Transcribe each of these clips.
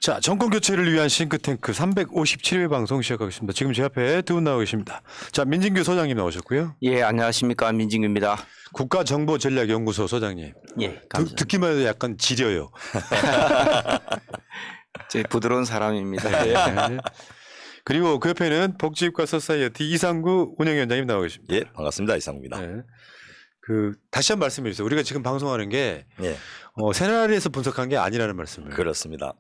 자, 정권 교체를 위한 싱크탱크 357회 방송 시작하겠습니다. 지금 제 앞에 두 분 나와 계십니다. 자, 민진규 소장님 나오셨고요. 예, 안녕하십니까. 민진규입니다. 국가정보전략연구소 소장님. 예, 감사합니다. 듣기만 해도 약간 지려요. 제 부드러운 사람입니다. 네. 그리고 그 옆에는 복지국가 소사이어티 이상구 운영위원장님 나와 계십니다. 예, 반갑습니다. 이상구입니다. 네. 다시 한 번 말씀해 주세요. 우리가 지금 방송하는 게 예, 새날에서 분석한 게 아니라는 말씀을. 그렇습니다.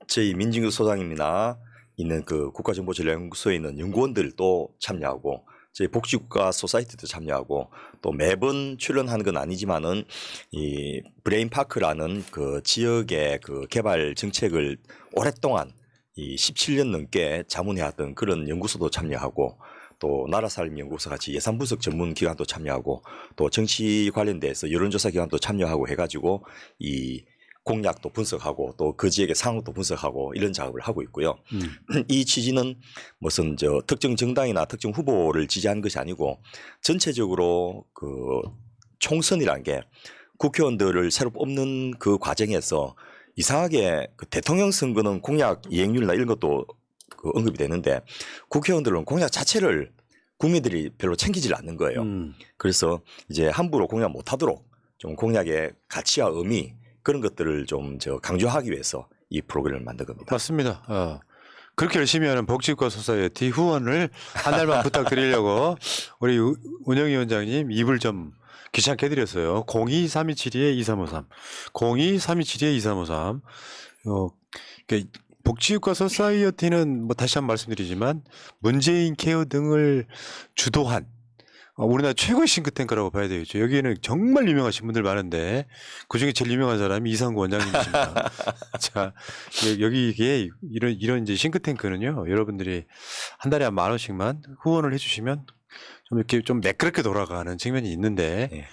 저희 민진규 소장님이나 있는 국가정보전략연구소에 있는 연구원들도 참여하고 저희 복지국가 소사이티도 참여하고 또 매번 출연하는 건 아니지만은 이 브레인파크라는 그 지역의 그 개발 정책을 오랫동안 이 17년 넘게 자문해왔던 그런 연구소도 참여하고 또 나라살림연구소 같이 예산 분석 전문 기관도 참여하고 또 정치 관련돼서 여론조사 기관도 참여하고 해가지고 이 공약도 분석하고 또 그 지역의 상황도 분석하고 이런 작업을 하고 있고요. 이 취지는 무슨 특정 정당이나 특정 후보를 지지하는 것이 아니고 전체적으로 그 총선이라는 게 국회의원들을 새로 뽑는 그 과정에서 이상하게 그 대통령 선거는 공약 이행률이나 이런 것도 언급이 되는데 국회의원들은 공약 자체를 국민들이 별로 챙기질 않는 거예요. 그래서 이제 함부로 공약 못하도록 좀 공약의 가치와 의미 그런 것들을 좀 강조하기 위해서 이 프로그램을 만든 겁니다. 맞습니다. 그렇게 열심히 하는 복지국가 소사이어티 후원을 한 달만 부탁드리려고 우리 운영위원장님 입을 좀 귀찮게 해드렸어요. 02-3272-2353 02-3272-2353 복지국가 소사이어티는 뭐 다시 한번 말씀드리지만 문재인 케어 등을 주도한 우리나라 최고의 싱크탱크라고 봐야 되겠죠. 여기에는 정말 유명하신 분들 많은데 그중에 제일 유명한 사람이 이상구 원장님이십니다. 자, 여기에 이런 이제 싱크탱크는요. 여러분들이 한 달에 한 10,000원씩만 후원을 해주시면 좀 이렇게 좀 매끄럽게 돌아가는 측면이 있는데 네.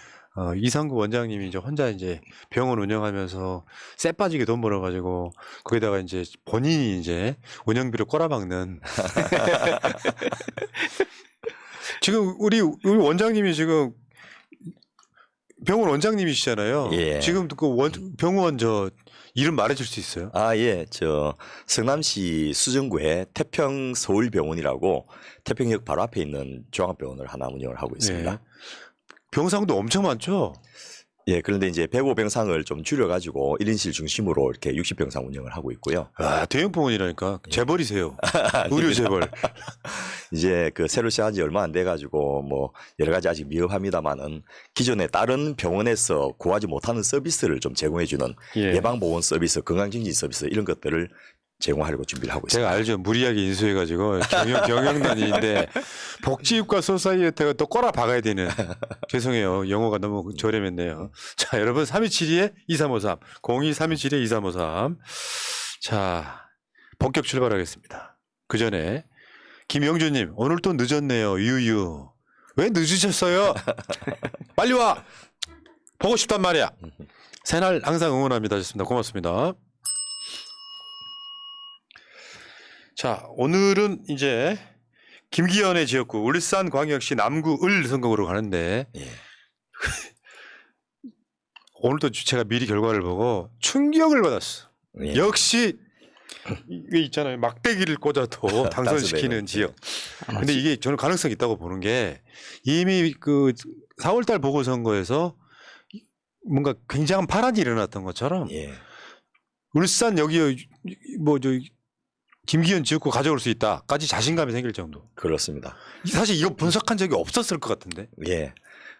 이상구 원장님이 이제 혼자 이제 병원 운영하면서 쎄 빠지게 돈 벌어가지고 거기다가 이제 본인이 이제 운영비를 꼬라박는 지금 우리 원장님이 지금 병원 원장님이시잖아요. 예. 지금 병원 이름 말해줄 수 있어요? 아, 예. 성남시 수정구에 태평서울병원이라고 태평역 바로 앞에 있는 종합병원을 하나 운영을 하고 있습니다. 네. 병상도 엄청 많죠? 예, 그런데 이제 105병상을 좀 줄여가지고 1인실 중심으로 이렇게 60병상 운영을 하고 있고요. 아, 대형 병원이라니까. 재벌이세요. 의료 재벌. 이제 새로 시작한 지 얼마 안 돼가지고 뭐 여러 가지 아직 미흡합니다만은 기존에 다른 병원에서 구하지 못하는 서비스를 좀 제공해주는 예. 예방보건 서비스, 건강증진 서비스 이런 것들을 제공하려고 준비를 하고 있습니다. 제가 알죠. 무리하게 인수해가지고 경영난인데 복지국가 소사이어티가 또 꼬라 박아야 되는. 죄송해요. 영어가 너무 저렴했네요. 자, 여러분 3272-2353 02-3272-2353 자, 본격 출발하겠습니다. 그 전에 김영주님 오늘 또 늦었네요. 유유. 왜 늦으셨어요? 빨리 와. 보고 싶단 말이야. 새날 항상 응원합니다. 좋습니다. 고맙습니다. 자, 오늘은 이제 김기현의 지역구 울산광역시 남구 을 선거구로 가는데 예. 오늘도 제가 미리 결과를 보고 충격을 받았어. 예. 역시 이게 있잖아요. 막대기를 꽂아도 당선시키는 지역. 근데 이게 저는 가능성이 있다고 보는 게 이미 4월달 보궐선거에서 뭔가 굉장한 파란이 일어났던 것처럼 예. 울산 여기 김기현 지역구 가져올 수 있다까지 자신감이 생길 정도. 그렇습니다. 사실 이거 분석한 적이 없었을 것 같은데. 예.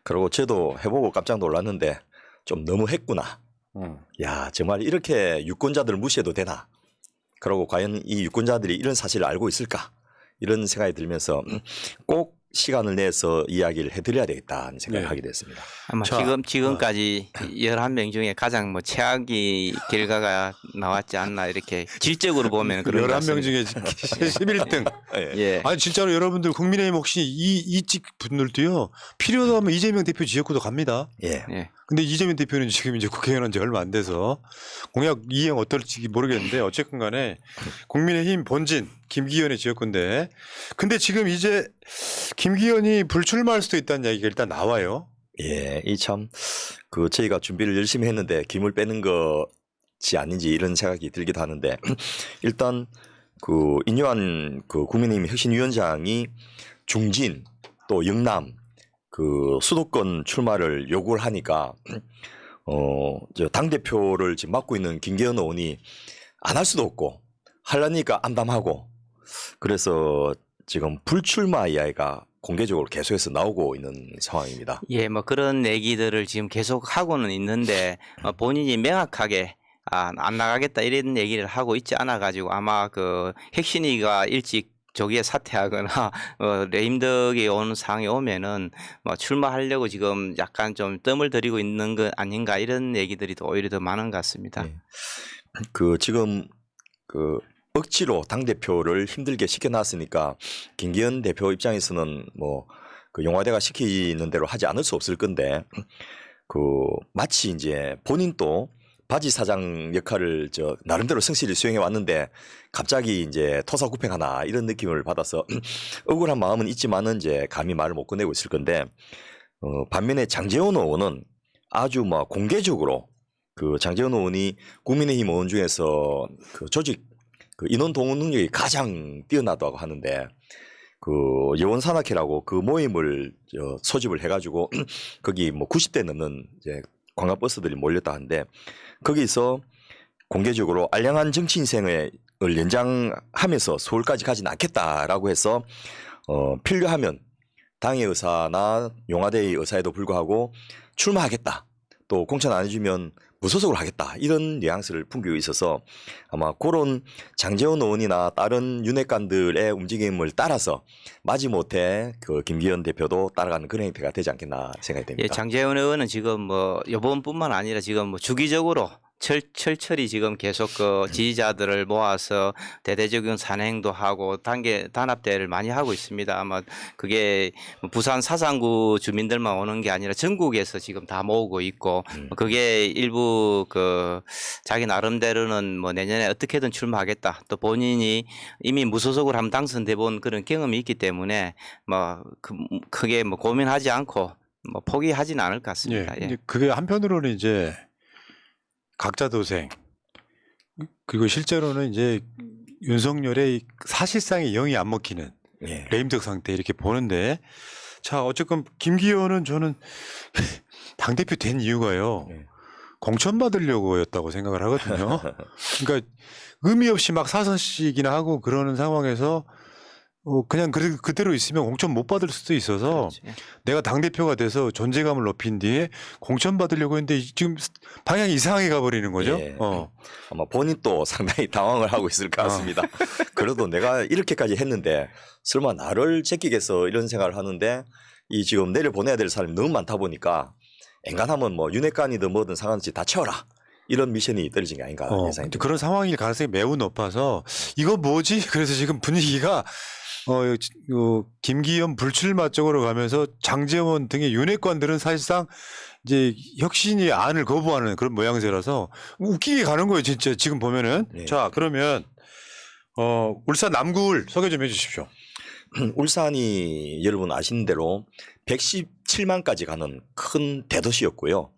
그리고 저도 해보고 깜짝 놀랐는데 좀 너무 했구나. 야, 정말 이렇게 유권자들을 무시해도 되나? 그리고 과연 이 유권자들이 이런 사실을 알고 있을까? 이런 생각이 들면서 꼭 시간을 내서 이야기를 해드려야 되겠다는 생각을 네. 하게 됐습니다. 아마 자, 지금까지 11명 중에 가장 최악의 결과가 나왔지 않나 이렇게 질적으로 보면 그런 것 11명 같습니다. 중에 11등. 예. 예. 아니 진짜로 여러분들 국민의힘 혹시 이직 분들도요. 필요도 하면 이재명 대표 지역구도 갑니다. 예. 예. 근데 이재명 대표는 지금 이제 국회의원 한 지 얼마 안 돼서 공약 이행 어떨지 모르겠는데 어쨌든 간에 국민의힘 본진 김기현의 지역구인데 근데 지금 이제 김기현이 불출마할 수도 있다는 얘기가 일단 나와요. 예. 저희가 준비를 열심히 했는데 김을 빼는 거 맞지 않는지 이런 생각이 들기도 하는데 일단 그 인요한 그 국민의힘 혁신위원장이 중진 또 영남 그 수도권 출마를 요구를 하니까 저 당대표를 지금 맡고 있는 김기현 의원이 안 할 수도 없고 하려니까 암담하고 그래서 지금 불출마 이야기가 공개적으로 계속해서 나오고 있는 상황입니다. 예, 뭐 그런 얘기들을 지금 계속 하고는 있는데 본인이 명확하게 안 나가겠다 이런 얘기를 하고 있지 않아 가지고 아마 그 혁신위가 일찍 조기에 사퇴하거나 레임덕이 오는 상황이 오면은 뭐 출마하려고 지금 약간 좀 뜸을 들이고 있는 거 아닌가 이런 얘기들이 더 오히려 더 많은 것 같습니다. 네. 그 지금 그 억지로 당 대표를 힘들게 시켜놨으니까 김기현 대표 입장에서는 뭐 그 용화대가 시키는 대로 하지 않을 수 없을 건데 그 마치 이제 본인도 바지 사장 역할을 저 나름대로 성실히 수행해 왔는데 갑자기 이제 토사구팽하나 이런 느낌을 받아서 억울한 마음은 있지만은 이제 감히 말을 못 꺼내고 있을 건데 반면에 장제원 의원은 아주 뭐 공개적으로 그 장제원 의원이 국민의힘 의원 중에서 그 조직 그 인원 동원 능력이 가장 뛰어나다고 하는데 그 여원산악회라고 그 모임을 소집을 해가지고 거기 뭐 90대 넘는 이제 관광버스들이 몰렸다 하는데 거기서 공개적으로 알량한 정치 인생을 연장하면서 서울까지 가지는 않겠다라고 해서 필요하면 당의 의사나 용화대의 의사에도 불구하고 출마하겠다. 또 공천 안 해주면 무소속으로 하겠다. 이런 뉘앙스를 풍기고 있어서 아마 그런 장제원 의원이나 다른 윤핵관들의 움직임을 따라서 마지못해 그 김기현 대표도 따라가는 그런 행태가 되지 않겠나 생각이 됩니다. 예, 장제원 의원은 지금 뭐 이번뿐만 아니라 지금 뭐 주기적으로 철철이 지금 계속 그 지지자들을 모아서 대대적인 산행도 하고 단합대회를 많이 하고 있습니다. 아마 그게 부산 사상구 주민들만 오는 게 아니라 전국에서 지금 다 모으고 있고 그게 일부 그 자기 나름대로는 뭐 내년에 어떻게든 출마하겠다. 또 본인이 이미 무소속으로 한번 당선돼 본 그런 경험이 있기 때문에 뭐 크게 뭐 고민하지 않고 뭐 포기하지는 않을 것 같습니다. 예. 예. 그게 한편으로는 이제 각자 도생 그리고 실제로는 이제 윤석열의 사실상의 영이 안 먹히는 예. 레임덕 상태 이렇게 보는데 자 어쨌건 김기현은 저는 당대표 된 이유가요. 예. 공천 받으려고였다고 생각을 하거든요. 그러니까 의미 없이 막 사선씩이나 하고 그러는 상황에서 그냥 그대로 있으면 공천 못 받을 수도 있어서 그렇지. 내가 당대표가 돼서 존재감을 높인 뒤에 공천 받으려고 했는데 지금 방향이 이상하게 가버리는 거죠. 예. 아마 본인도 상당히 당황을 하고 있을 것 같습니다. 그래도 내가 이렇게까지 했는데 설마 나를 제끼겠어 이런 생각을 하는데 이 지금 내려 보내야 될 사람이 너무 많다 보니까 엔간하면 뭐 윤핵관이든 뭐든 상관없이 다 채워라. 이런 미션이 떨어진 게 아닌가 예상이 듭니다. 그런 상황일 가능성이 매우 높아서 이거 뭐지? 그래서 지금 분위기가 김기현 불출마 쪽으로 가면서 장제원 등의 윤핵관들은 사실상 이제 혁신이 안을 거부하는 그런 모양새라서 웃기게 가는 거예요, 진짜 지금 보면은. 네. 자, 그러면 울산 남구을 소개 좀 해주십시오. 울산이 여러분 아시는 대로 117만까지 가는 큰 대도시였고요.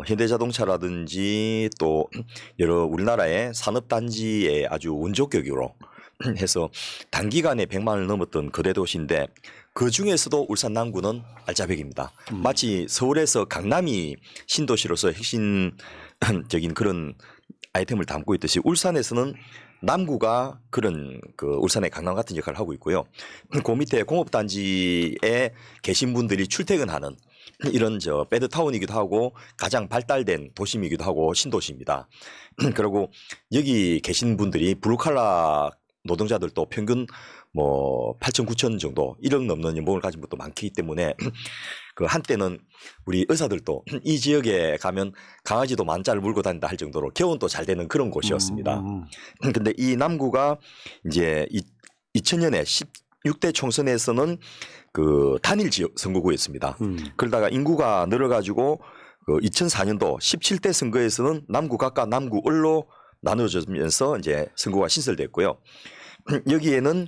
현대자동차라든지 또 여러 우리나라의 산업단지의 아주 원조격으로 해서 단기간에 100만을 넘었던 거대 도시인데 그 중에서도 울산 남구는 알짜배기입니다. 마치 서울에서 강남이 신도시로서 핵심적인 그런 아이템을 담고 있듯이 울산에서는 남구가 그런 그 울산의 강남 같은 역할을 하고 있고요. 그 밑에 공업단지에 계신 분들이 출퇴근하는 이런 저 배드타운이기도 하고 가장 발달된 도심이기도 하고 신도시입니다. 그리고 여기 계신 분들이 블루칼라 노동자들도 평균 뭐 8천 9천 정도 1억 넘는 연봉을 가진 분도 많기 때문에 그 한때는 우리 의사들도 이 지역에 가면 강아지도 만자를 물고 다닌다 할 정도로 개운도 잘 되는 그런 곳이었습니다. 근데 이 남구가 이제 2000년에 16대 총선에서는 그 단일 지역 선거구였습니다. 그러다가 인구가 늘어가지고 그 2004년도 17대 선거에서는 남구 각각 남구을로 나눠지면서 이제 선거가 신설됐고요. 여기에는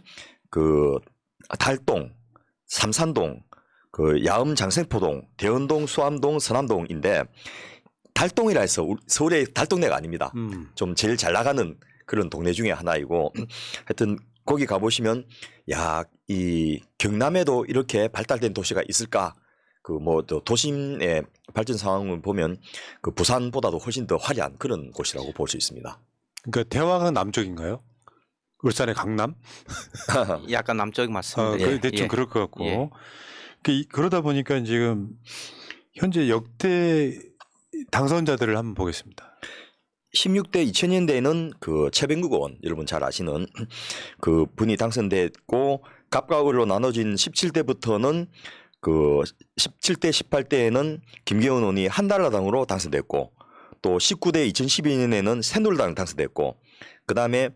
그 달동, 삼산동, 그 야음 장생포동, 대원동, 수암동, 서남동인데 달동이라 해서 서울의 달동네가 아닙니다. 좀 제일 잘 나가는 그런 동네 중에 하나이고 하여튼 거기 가보시면 야, 이 경남에도 이렇게 발달된 도시가 있을까? 그 뭐 도심의 발전 상황을 보면 그 부산보다도 훨씬 더 화려한 그런 곳이라고 볼 수 있습니다. 그러니까 대화강 남쪽인가요? 울산의 강남? 약간 남쪽이 맞습니다. 그 대충 그럴 것 같고. 예. 그러다 보니까 지금 현재 역대 당선자들을 한번 보겠습니다. 16대 2000년대에는 그 최병국 의원 여러분 잘 아시는 그 분이 당선됐고 갑각으로 나눠진 17대부터는 그 17대 18대에는 김기현 의원이 한달라당으로 당선됐고 또 19대 2012년에는 새누리당 당선됐고 그다음에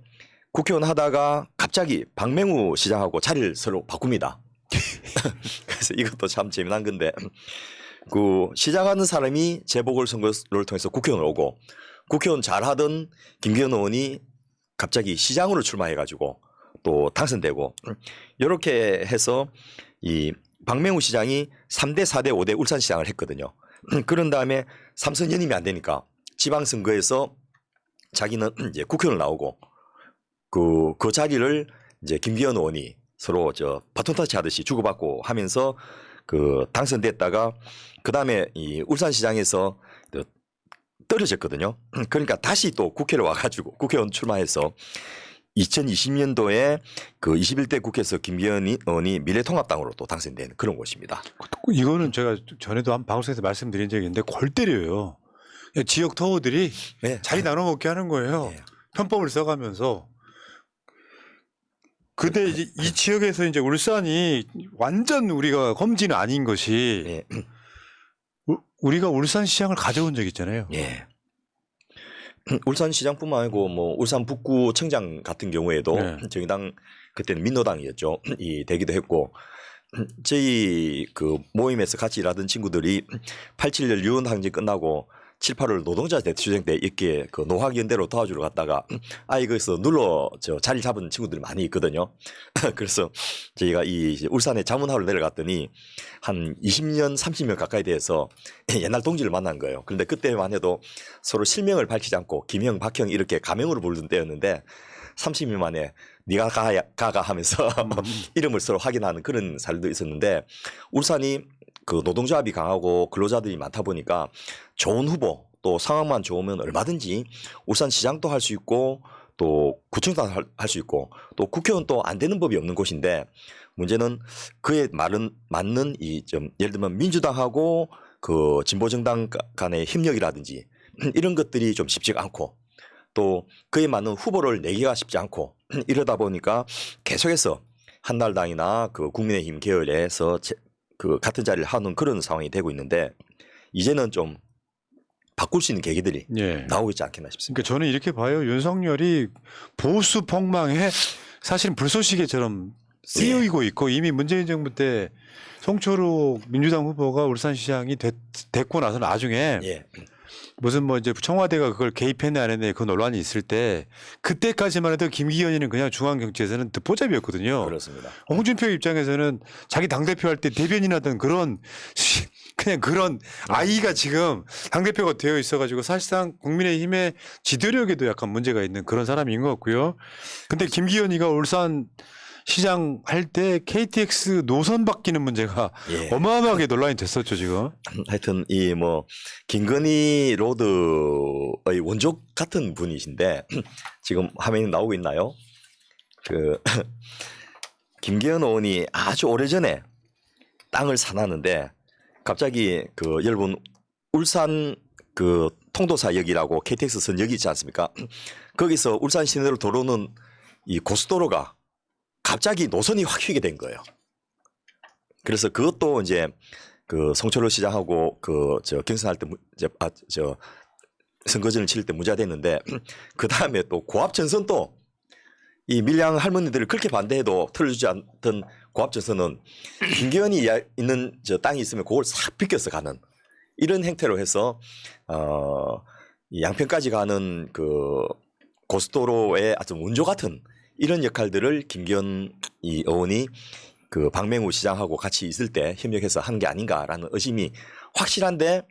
국회의원 하다가 갑자기 박맹우 시장하고 자리를 서로 바꿉니다. 그래서 이것도 참 재미난 건데 그 시장하는 사람이 재보궐선거를 통해서 국회의원 오고 국회의원 잘하던 김기현 의원이 갑자기 시장으로 출마해가지고 또 당선되고 이렇게 해서 이 박맹우 시장이 3대 4대 5대 울산시장을 했거든요. 그런 다음에 3선 연임이 안 되니까 지방선거에서 자기는 이제 국회의원 나오고 그 자리를 이제 김기현 의원이 서로 바톤 터치 하듯이 주고받고 하면서 그 당선됐다가 그 다음에 이 울산시장에서 떨어졌거든요. 그러니까 다시 또 국회를 와가지고 국회의원 출마해서 2020년도에 그 21대 국회에서 김기현 의원이 미래통합당으로 또 당선된 그런 곳입니다. 이거는 제가 전에도 한 방송에서 말씀드린 적이 있는데 골 때려요. 지역 터우들이 네. 자리 나눠 먹게 하는 거예요. 네. 편법을 써가면서. 근데 이제 이 지역에서 이제 울산이 완전 우리가 험지는 아닌 것이 네. 우리가 울산시장을 가져온 적 있잖아요. 예. 울산시장뿐만 아니고 뭐 울산 북구 청장 같은 경우에도 네. 정의당 그때는 민노당이었죠. 이 되기도 했고 저희 그 모임에서 같이 일하던 친구들이 87년 유은항쟁 끝나고 7, 8월 노동자 대투쟁 때 이렇게 그 노학연대로 도와주러 갔다가 거기서 눌러 자리 잡은 친구들이 많이 있거든요. 그래서 저희가 이 울산에 자문하러 내려갔더니 한 20년, 30년 가까이 돼서 옛날 동지를 만난 거예요. 그런데 그때만 해도 서로 실명을 밝히지 않고 김형, 박형 이렇게 가명으로 부르던 때였는데 30년 만에 네가 가가 하면서 이름을 서로 확인하는 그런 사례도 있었는데 울산이 그 노동조합이 강하고 근로자들이 많다 보니까 좋은 후보 또 상황만 좋으면 얼마든지 울산시장도 할 수 있고 또 구청도 할 수 있고 또 국회의원 또 안 되는 법이 없는 곳인데 문제는 그에 맞는 이 좀 예를 들면 민주당하고 그 진보정당 간의 협력이라든지 이런 것들이 좀 쉽지가 않고 또 그에 맞는 후보를 내기가 쉽지 않고 이러다 보니까 계속해서 한나라당이나 그 국민의힘 계열에서 그 같은 자리를 하는 그런 상황이 되고 있는데 이제는 좀 바꿀 수 있는 계기들이 예. 나오고 있지 않겠나 싶습니다. 그러니까 저는 이렇게 봐요. 윤석열이 보수 폭망에 사실은 불쏘시개처럼 쓰이고 있고 이미 문재인 정부 때 송철욱 민주당 후보가 울산시장이 됐고 나서 나중에 예. 무슨 뭐 이제 청와대가 그걸 개입했네 안 했네 그 논란이 있을 때 그때까지만 해도 김기현이는 그냥 중앙정치에서는 듣보잡이었거든요. 그렇습니다. 홍준표 입장에서는 자기 당대표 할 때 대변인하던 그런 그냥 그런 아이가 지금 당대표가 되어 있어가지고 사실상 국민의힘의 지도력에도 약간 문제가 있는 그런 사람인 것 같고요. 근데 김기현이가 울산 시장 할 때 KTX 노선 바뀌는 문제가 예. 어마어마하게 논란이 됐었죠 지금. 하여튼 이 뭐 김건희 로드의 원조 같은 분이신데 지금 화면이 나오고 있나요? 그 김기현 의원이 아주 오래전에 땅을 사놨는데 갑자기 그 여러분 울산 그 통도사역이라고 KTX 선역이 있지 않습니까? 거기서 울산 시내로 들어오는 이 고속도로가 갑자기 노선이 확 휘게 된 거예요. 그래서 그것도 이제 그 송철호 시장하고 그 경선할 때 선거전을 치를 때 문제가 됐는데 그 다음에 또 고압전선도 이 밀양 할머니들을 그렇게 반대해도 틀어주지 않던 고압전선은 김기현이 있는 땅이 있으면 그걸 싹 비껴서 가는 이런 행태로 해서 이 양평까지 가는 그 고속도로의 아주 원조 같은 이런 역할들을 김기현 이 의원이 그 박맹우 시장하고 같이 있을 때 협력해서 한 게 아닌가라는 의심이 확실한데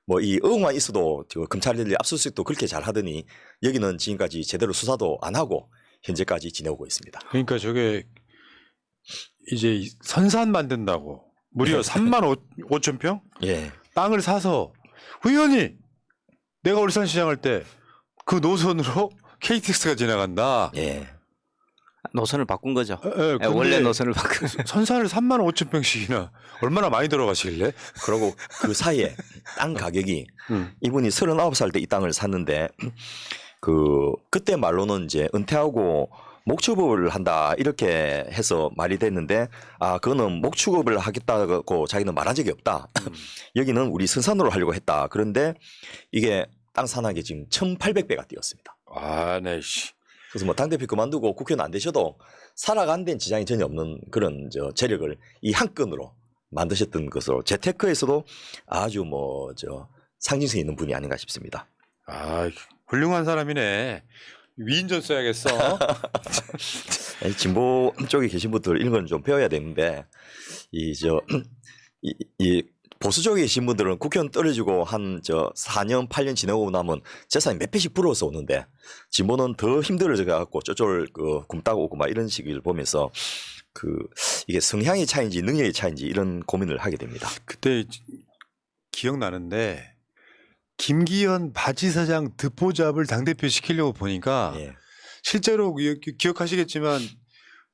뭐 이 의혹만 있어도 검찰들이 압수수색도 그렇게 잘 하더니 여기는 지금까지 제대로 수사도 안 하고 현재까지 지내오고 있습니다. 그러니까 저게 이제 선산 만든다고 무려 3만 5천 평 예. 땅을 사서 의원이 내가 울산시장 할 때 그 노선으로 KTX가 지나간다. 예. 노선을 바꾼 거죠. 근데 원래 노선을 바꾼. 선산을 3만 5천 평씩이나 얼마나 많이 들어가시길래? 그리고 그 사이에 땅 가격이 음. 이분이 39살 때 이 땅을 샀는데 그때 말로는 이제 은퇴하고 목축업을 한다 이렇게 해서 말이 됐는데 그거는 목축업을 하겠다고 자기는 말한 적이 없다. 여기는 우리 선산으로 하려고 했다. 그런데 이게 땅 산하게 지금 1,800배가 뛰었습니다. 네, 씨. 그래서 뭐 당대표 그만두고 국회의원 안 되셔도 살아간 데는 지장이 전혀 없는 그런 재력을 이 한 건으로 만드셨던 것으로 재테크에서도 아주 상징성 있는 분이 아닌가 싶습니다. 훌륭한 사람이네. 위인전 써야겠어. 진보 쪽에 계신 분들 이런 건 좀 배워야 되는데 이 보수 쪽에 계신 분들은 국회의원 떨어지고 한 4년 8년 지내고 나면 재산이 몇 배씩 불어서 오는데 진보는 더 힘들어져 갖고 쪼쫄 굶다고 오고 막 이런 식을 보면서 이게 성향의 차이인지 능력의 차이인지 이런 고민을 하게 됩니다. 그때 기억나는데 김기현 바지사장 듣보잡을 당대표 시키려고 보니까 예. 실제로 기억하시겠지만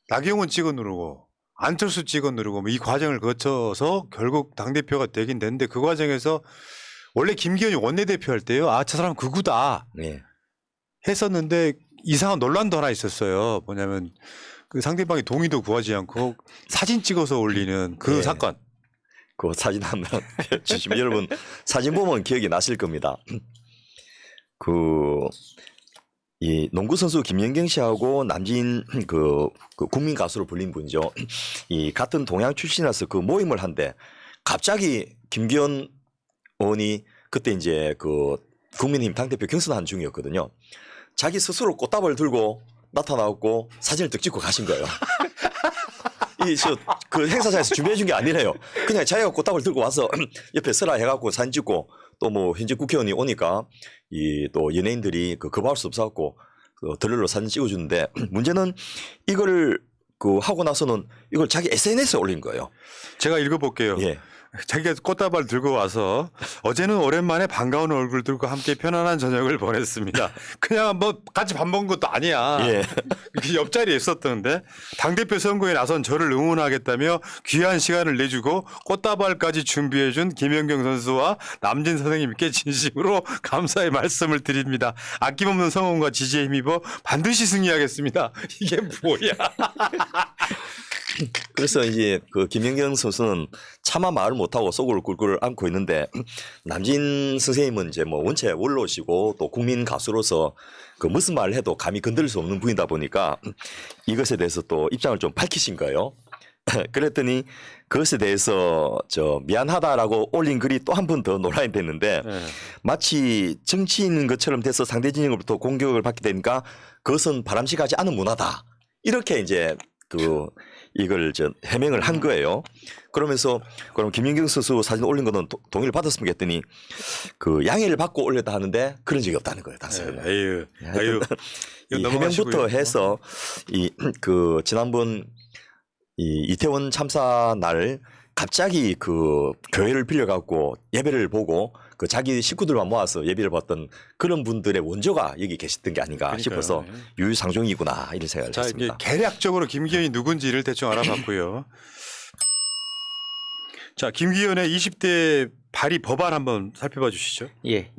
나경원 찍어 누르고 안철수 찍어 누르고 이 과정을 거쳐서 결국 당대표가 되긴 됐는데 그 과정에서 원래 김기현이 원내대표 할 때요. 저 사람 극우다 예. 했었는데 이상한 논란도 하나 있었어요. 뭐냐면 그 상대방이 동의도 구하지 않고 사진 찍어서 올리는 그 예. 사건. 그 사진 한번 주시면 여러분 사진 보면 기억이 나실 겁니다. 이 농구 선수 김연경 씨하고 남진 그 국민 가수로 불린 분이죠. 이 같은 동양 출신이라서 그 모임을 한데 갑자기 김기현 의원이 그때 이제 국민의힘 당대표 경선한 중이었거든요. 자기 스스로 꽃다발 들고 나타나고 사진을 득 찍고 가신 거예요. 그 행사장에서 준비해 준 게 아니래요. 그냥 자기가 꽃다발 들고 와서 옆에 서라 해갖고 사진 찍고 또 뭐 현직 국회의원이 오니까 또 연예인들이 거부할 수 없어갖고 들러로 사진 찍어주는데 문제는 이걸 하고 나서는 이걸 자기 SNS에 올린 거예요. 제가 읽어볼게요. 예. 자기가 꽃다발 들고 와서 어제는 오랜만에 반가운 얼굴 들고 함께 편안한 저녁을 보냈습니다. 그냥 뭐 같이 밥 먹은 것도 아니야. 예. 이렇게 옆자리에 있었던데 당대표 선거에 나선 저를 응원하겠다며 귀한 시간을 내주고 꽃다발까지 준비해준 김연경 선수와 남진 선생님께 진심으로 감사의 말씀을 드립니다. 아낌없는 성원과 지지에 힘입어 반드시 승리하겠습니다. 이게 뭐야? 그래서 이제 김연경 선수는 차마 말을 못하고 속을 꿀꿀 앓고 있는데 남진 선생님은 이제 원체 원로시고 또 국민 가수로서 무슨 말을 해도 감히 건드릴 수 없는 분이다 보니까 이것에 대해서 또 입장을 좀 밝히신 거예요. 그랬더니 그것에 대해서 미안하다라고 올린 글이 또 한 번 더 논란이 됐는데 마치 정치인인 것처럼 돼서 상대 진영으로부터 공격을 받게 되니까 그것은 바람직하지 않은 문화다. 이렇게 이제 이걸 해명을 한 거예요. 그러면서 그럼 김연경 선수 사진 올린 거는 동의를 받았습니까 했더니 양해를 받고 올렸다 하는데 그런 적이 없다는 거예요. 당시에는. 아유. 이 해명부터 해서 지난번 이태원 참사 날 갑자기 교회를 빌려갖고 예배를 보고 자기 식구들만 모아서 예배를 봤던 그런 분들의 원조가 여기 계셨던 게 아닌가 그러니까요. 싶어서 유유상종이구나 이런 생각을 자, 이게 했습니다. 개략적으로 김기현이 누군지를 대충 알아봤고요. 자, 김기현의 20대 발의 법안 한번 살펴봐 주시죠. 예,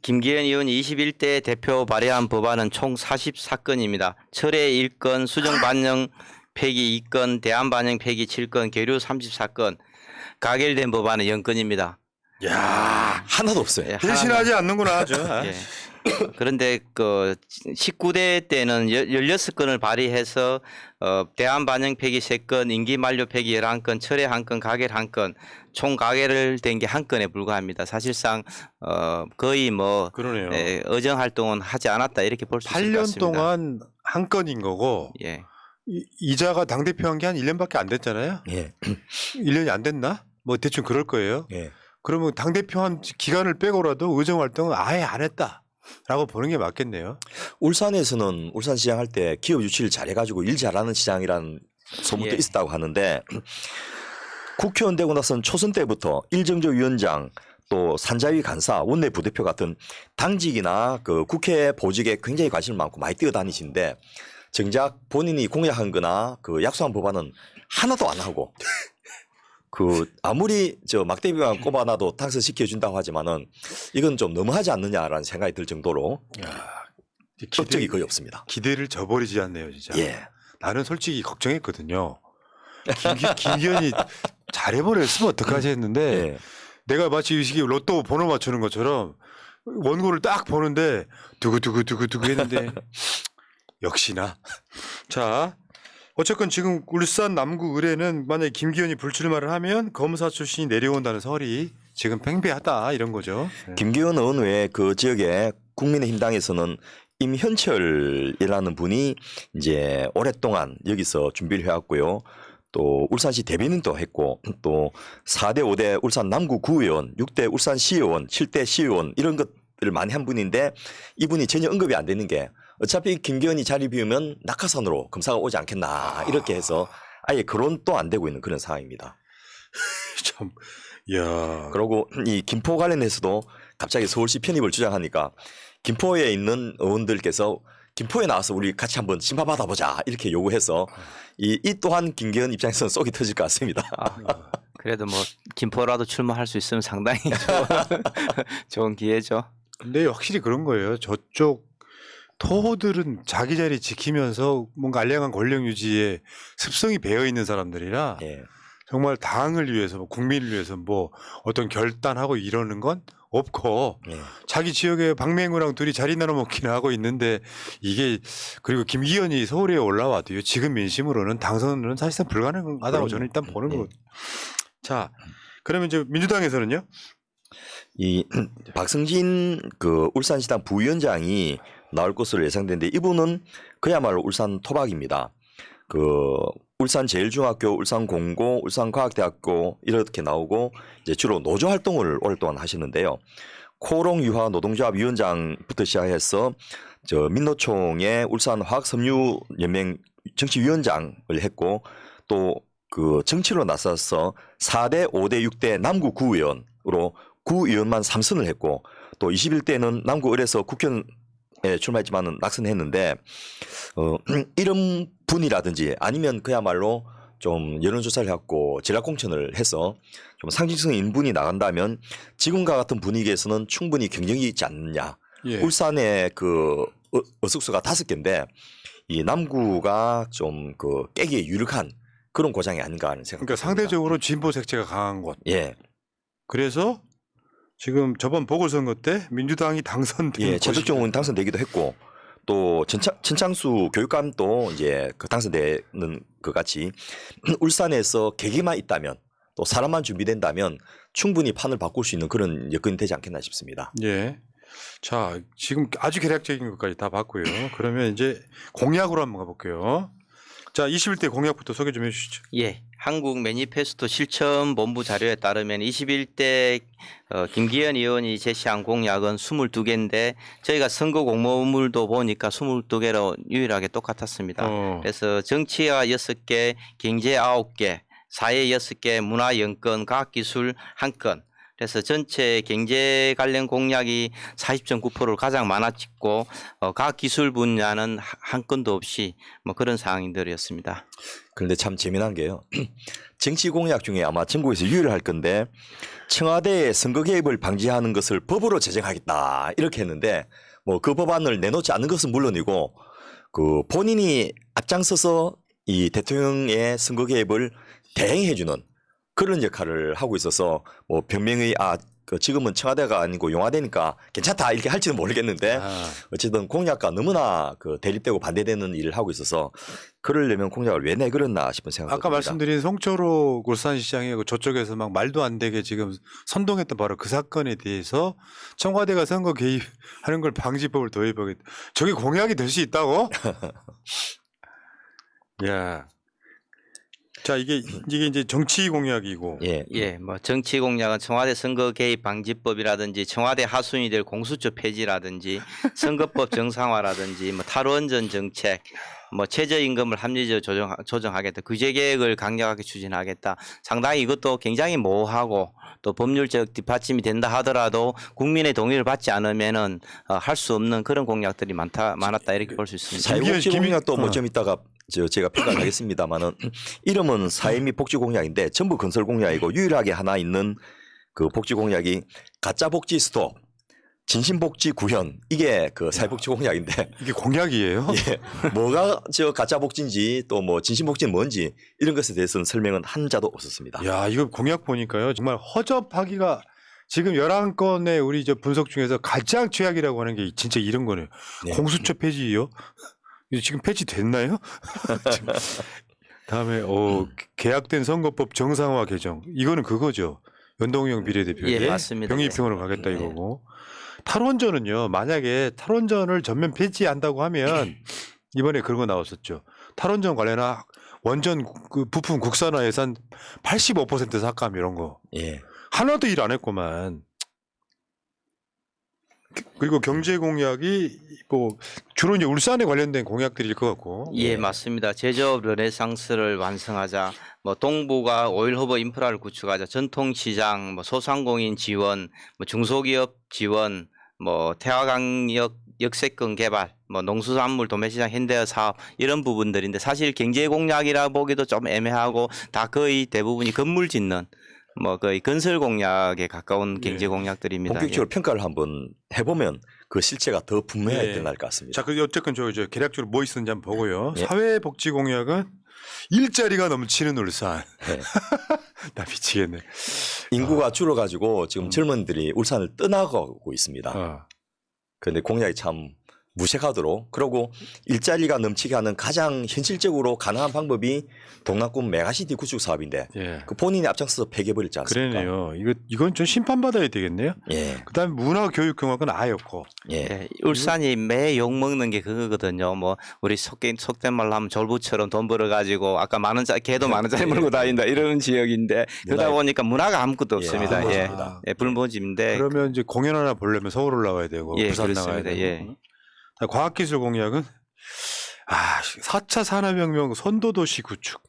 김기현 의원이 21대 대표 발의한 법안은 총 44건입니다. 철회 1건, 수정 반영 폐기 2건, 대안 반영 폐기 7건, 계류 34건, 가결된 법안은 0건입니다. 야, 하나도 없어요. 예, 배신하지 않는구나, 저. 예. 그런데 19대 때는 16건을 발의해서 대안 반영 폐기 3건, 임기 만료 폐기 11건, 철회 1건, 가결 1건, 총 가결된 게 1건에 불과합니다. 사실상 거의 그러네요. 의정 활동은 하지 않았다 이렇게 볼 수 있을 것 8년 같습니다. 동안 한 건인 거고 예. 이자가 당대표 한 게 한 1년밖에 안 됐잖아요. 예. 1년이 안 됐나? 뭐 대충 그럴 거예요. 예. 그러면 당대표 한 기간을 빼고라도 의정 활동은 아예 안 했다라고 보는 게 맞겠네요. 울산에서는 울산시장 할 때 기업 유치를 잘해가지고 일 잘하는 시장이라는 소문도 예. 있었다고 하는데 국회의원 되고 나선 초선 때부터 일정조 위원장 또 산자위 간사 원내 부대표 같은 당직이나 그 국회 보직에 굉장히 관심이 많고 많이 뛰어다니시는데 정작 본인이 공약한 거나 그 약속한 법안은 하나도 안 하고 그 아무리 저 막대비만 꼽아놔도 당선시켜 준다고 하지만은 이건 좀 너무하지 않느냐라는 생각이 들 정도로 업적이 거의 없습니다. 기대를 저버리지 않네요, 진짜. 예. 나는 솔직히 걱정했거든요. 김기현이 잘해버렸으면 어떡하지 했는데 예. 내가 마치 이 시기 로또 번호 맞추는 것처럼 원고를 딱 보는데 두구두구두구두구 했는데 역시나. 자, 어쨌건 지금 울산 남구 의뢰는 만약에 김기현이 불출마를 하면 검사 출신이 내려온다는 설이 지금 팽배하다 이런 거죠. 네. 김기현 의원 외에 그 지역에 국민의힘당에서는 임현철이라는 분이 이제 오랫동안 여기서 준비를 해왔고요. 또 울산시 대변인도 했고 또 4대 5대 울산 남구 구의원, 6대 울산 시의원, 7대 시의원 이런 것들을 많이 한 분인데 이분이 전혀 언급이 안 되는 게 어차피 김기현이 자리 비우면 낙하산으로 검사가 오지 않겠나 이렇게 해서 아예 거론도 안 되고 있는 그런 상황입니다. 참, 야. 그리고 이 김포 관련해서도 갑자기 서울시 편입을 주장하니까 김포에 있는 의원들께서 김포에 나와서 우리 같이 한번 심판 받아보자 이렇게 요구해서 이 또한 김기현 입장에서는 쏙이 터질 것 같습니다. 그래도 뭐 김포라도 출마할 수 있으면 상당히 좋은 기회죠. 근데 확실히 그런 거예요. 저쪽 토호들은 자기 자리 지키면서 뭔가 알량한 권력 유지에 습성이 배어 있는 사람들이라 예. 정말 당을 위해서 뭐 국민을 위해서 뭐 어떤 결단하고 이러는 건 없고 예. 자기 지역에 박맹우랑 둘이 자리 나눠 먹기는 하고 있는데 이게 그리고 김기현이 서울에 올라와도요. 지금 민심으로는 당선은 사실상 불가능하다고 저는 일단 보는 거거든요. 자, 그러면 이제 민주당에서는요? 이 박성진 그 울산시당 부위원장이 나올 것으로 예상되는데 이분은 그야말로 울산 토박입니다. 그 울산 제일중학교, 울산공고, 울산과학대학교 이렇게 나오고 이제 주로 노조 활동을 오랫동안 하시는데요. 코롱유화 노동조합 위원장부터 시작해서 저 민노총의 울산 화학섬유연맹 정치위원장을 했고 또 그 정치로 나서서 4대, 5대, 6대 남구 구의원으로 구의원만 3선을 했고 또 21대는 남구 을에서 국회의원에 출마했지만은 낙선했는데 이런 분이라든지 아니면 그야말로 좀 여론조사를 해갖고 전략공천을 해서 좀 상징성 있는 분이 나간다면 지금과 같은 분위기에서는 충분히 경쟁이 있지 않느냐. 예. 울산의 그 어숙수가 5개인데 이 남구가 좀 그 깨기에 유력한 그런 고장이 아닌가 하는 생각. 그러니까 상대적으로 진보 색채가 강한 곳. 예, 그래서 지금 저번 보궐선거 때 민주당이 당선된 예, 곳이- 최덕종 의원 당선되기도 했고 또 천창수 교육감도 이제 그 당선되는 것 같이 울산에서 계기만 있다면 또 사람만 준비된다면 충분히 판을 바꿀 수 있는 그런 여건이 되지 않겠나 싶습니다. 예. 자, 지금 아주 개략적인 것까지 다 봤고요. 그러면 이제 공약으로 한번 가볼게요. 자, 21대 공약부터 소개 좀 해주시죠. 예, 한국 매니페스토 실천 본부 자료에 따르면 21대 김기현 의원이 제시한 공약은 22개인데 저희가 선거 공모물도 보니까 22개로 유일하게 똑같았습니다. 그래서 정치와 6개, 경제 9개, 사회 6개, 문화 0건, 과학기술 1건. 그래서 전체 경제 관련 공약이 40.9%를 가장 많았고 과학기술 분야는 한 건도 없이 뭐 그런 상황들이었습니다. 그런데 참 재미난 게요. 정치 공약 중에 아마 전국에서 유일할 건데 청와대의 선거 개입을 방지하는 것을 법으로 제정하겠다 이렇게 했는데 뭐 그 법안을 내놓지 않는 것은 물론이고 그 본인이 앞장서서 이 대통령의 선거 개입을 대행해주는 그런 역할을 하고 있어서 뭐 변명의 그 지금은 청와대가 아니고 용화되니까 괜찮다 이렇게 할지는 모르겠는데 어쨌든 공약과 너무나 그 대립되고 반대되는 일을 하고 있어서 그러려면 공약을 왜 내걸었나 싶은 생각이 아까 듭니다. 말씀드린 송철호 울산시장이 저쪽에서 막 말도 안 되게 지금 선동했던 바로 그 사건에 대해서 청와대가 선거 개입하는 걸 방지법을 도입하겠다. 저게 공약이 될 수 있다고? 야, 자, 이게 이제 정치 공약이고. 예. 예, 뭐 정치 공약은 청와대 선거 개입 방지법이라든지 청와대 하순이 될 공수처 폐지라든지 선거법 정상화라든지 뭐 탈원전 정책, 뭐 최저임금을 합리적으로 조정하겠다, 규제 개혁을 강력하게 추진하겠다. 상당히 이것도 굉장히 모호하고 또 법률적 뒷받침이 된다 하더라도 국민의 동의를 받지 않으면은 할 수 없는 그런 공약들이 많았다 이렇게 볼 수 있습니다. 사회복지 공약도 뭐 어. 좀 이따가 제가 평가하겠습니다만은 이름은 사회 및 복지 공약인데 전부 건설 공약이고 유일하게 하나 있는 그 복지 공약이 가짜 복지 스톱, 진심 복지 구현, 이게 그 사회복지 공약인데 이게 공약이에요? 예, 뭐가 저 가짜 복지인지 또 뭐 진심 복지는 뭔지 이런 것에 대해서는 설명은 한 자도 없었습니다. 야, 이거 공약 보니까요. 정말 허접하기가 지금 11건의 우리 저 분석 중에서 가장 최악이라고 하는 게 진짜 이런 거네요. 네. 공수처 폐지요? 이거 지금 폐지됐나요? 지금. 다음에 계약된 선거법 정상화 개정. 이거는 그거죠. 연동형 비례대표에 예, 맞습니다. 병입형으로 가겠다 이거고. 탈원전은요. 만약에 탈원전을 전면 폐지한다고 하면 이번에 그런 거 나왔었죠. 탈원전 관련한 원전 그 부품 국산화 예산 85% 삭감 이런 거. 예. 하나도 일 안 했구만. 그리고 경제 공약이 뭐 주로 이제 울산에 관련된 공약들일 것 같고. 예, 맞습니다. 제조업 르네상스를 완성하자. 뭐 동부가 오일 허브 인프라를 구축하자. 전통시장, 뭐 소상공인 지원, 뭐 중소기업 지원, 뭐 태화강역 역세권 개발, 뭐 농수산물 도매시장 현대화 사업 이런 부분들인데 사실 경제 공약이라 보기도 좀 애매하고 다 거의 대부분이 건물 짓는 뭐 거의 건설 공약에 가까운 경제 공약들입니다. 본격적으로 평가를 한번 해보면 그 실체가 더 분명하게 예. 드러날 것 같습니다. 자, 그 어쨌건 저 계략적으로 뭐 있었는지 한번 보고요. 예. 사회복지 공약은 일자리가 넘치는 울산. 예. 나 미치겠네. 인구가 줄어가지고 지금 젊은들이 울산을 떠나가고 있습니다. 그런데 공약이 참 무색하도록, 그리고 일자리가 넘치게 하는 가장 현실적으로 가능한 방법이 동남권 메가시티 구축 사업인데 예. 그 본인이 앞장서서 폐기해버리지 않습니까? 그러네요. 이건 좀 심판받아야 되겠네요. 예, 그다음에 문화교육공약은 아예 없고. 예, 예, 울산이 매 욕 먹는 게 그거거든요. 뭐 우리 속된 말로 하면 졸부처럼 돈 벌어 가지고 아까 만 원짜리 개도 만 원짜리 몰고 다닌다 이런 지역인데 그러다 보니까 문화가 아무것도 없습니다. 예, 불모지입니다. 예, 불모지인데 그러면 이제 공연 하나 보려면 서울 올라와야 되고 예, 부산 그렇습니다. 나가야 되고. 예. 과학기술 공약은 4차 산업혁명 선도도시 구축.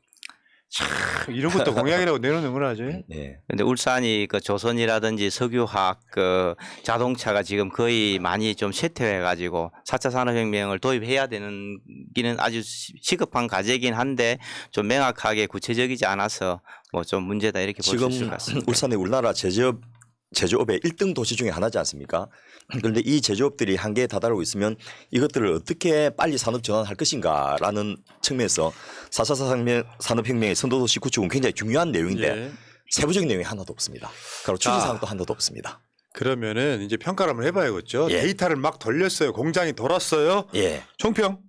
참 이런 것도 공약이라고 내놓는구나 아주. 예. 근데 울산이 그 조선이라든지 석유화학 그 자동차가 지금 거의 많이 좀 쇠퇴해 가지고 4차 산업혁명을 도입해야 되는 기는 아주 시급한 과제이긴 한데 좀 명확하게 구체적이지 않아서 뭐 좀 문제다 이렇게 볼 수 지금 있을 것 같습니다. 울산이 우리나라 제조업의 1등 도시 중에 하나지 않습니까? 그런데 이 제조업들이 한계에 다다르고 있으면 이것들을 어떻게 빨리 산업 전환할 것인가라는 측면에서 4차 산업혁명의 선도도시 구축은 굉장히 중요한 내용인데 예. 세부적인 내용이 하나도 없습니다. 그리고 자. 추진사항도 하나도 없습니다. 그러면은 이제 평가를 한번 해봐야겠죠. 예. 데이터를 막 돌렸어요. 공장이 돌았어요. 예, 총평.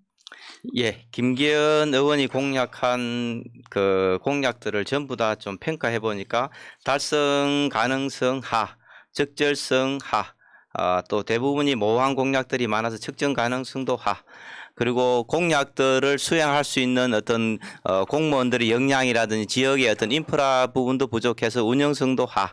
예, 김기현 의원이 공약한 그 공약들을 전부 다 좀 평가해 보니까 달성 가능성 하, 적절성 하, 또 대부분이 모호한 공약들이 많아서 측정 가능성도 하. 그리고 공약들을 수행할 수 있는 어떤 공무원들의 역량이라든지 지역의 어떤 인프라 부분도 부족해서 운영성도 하.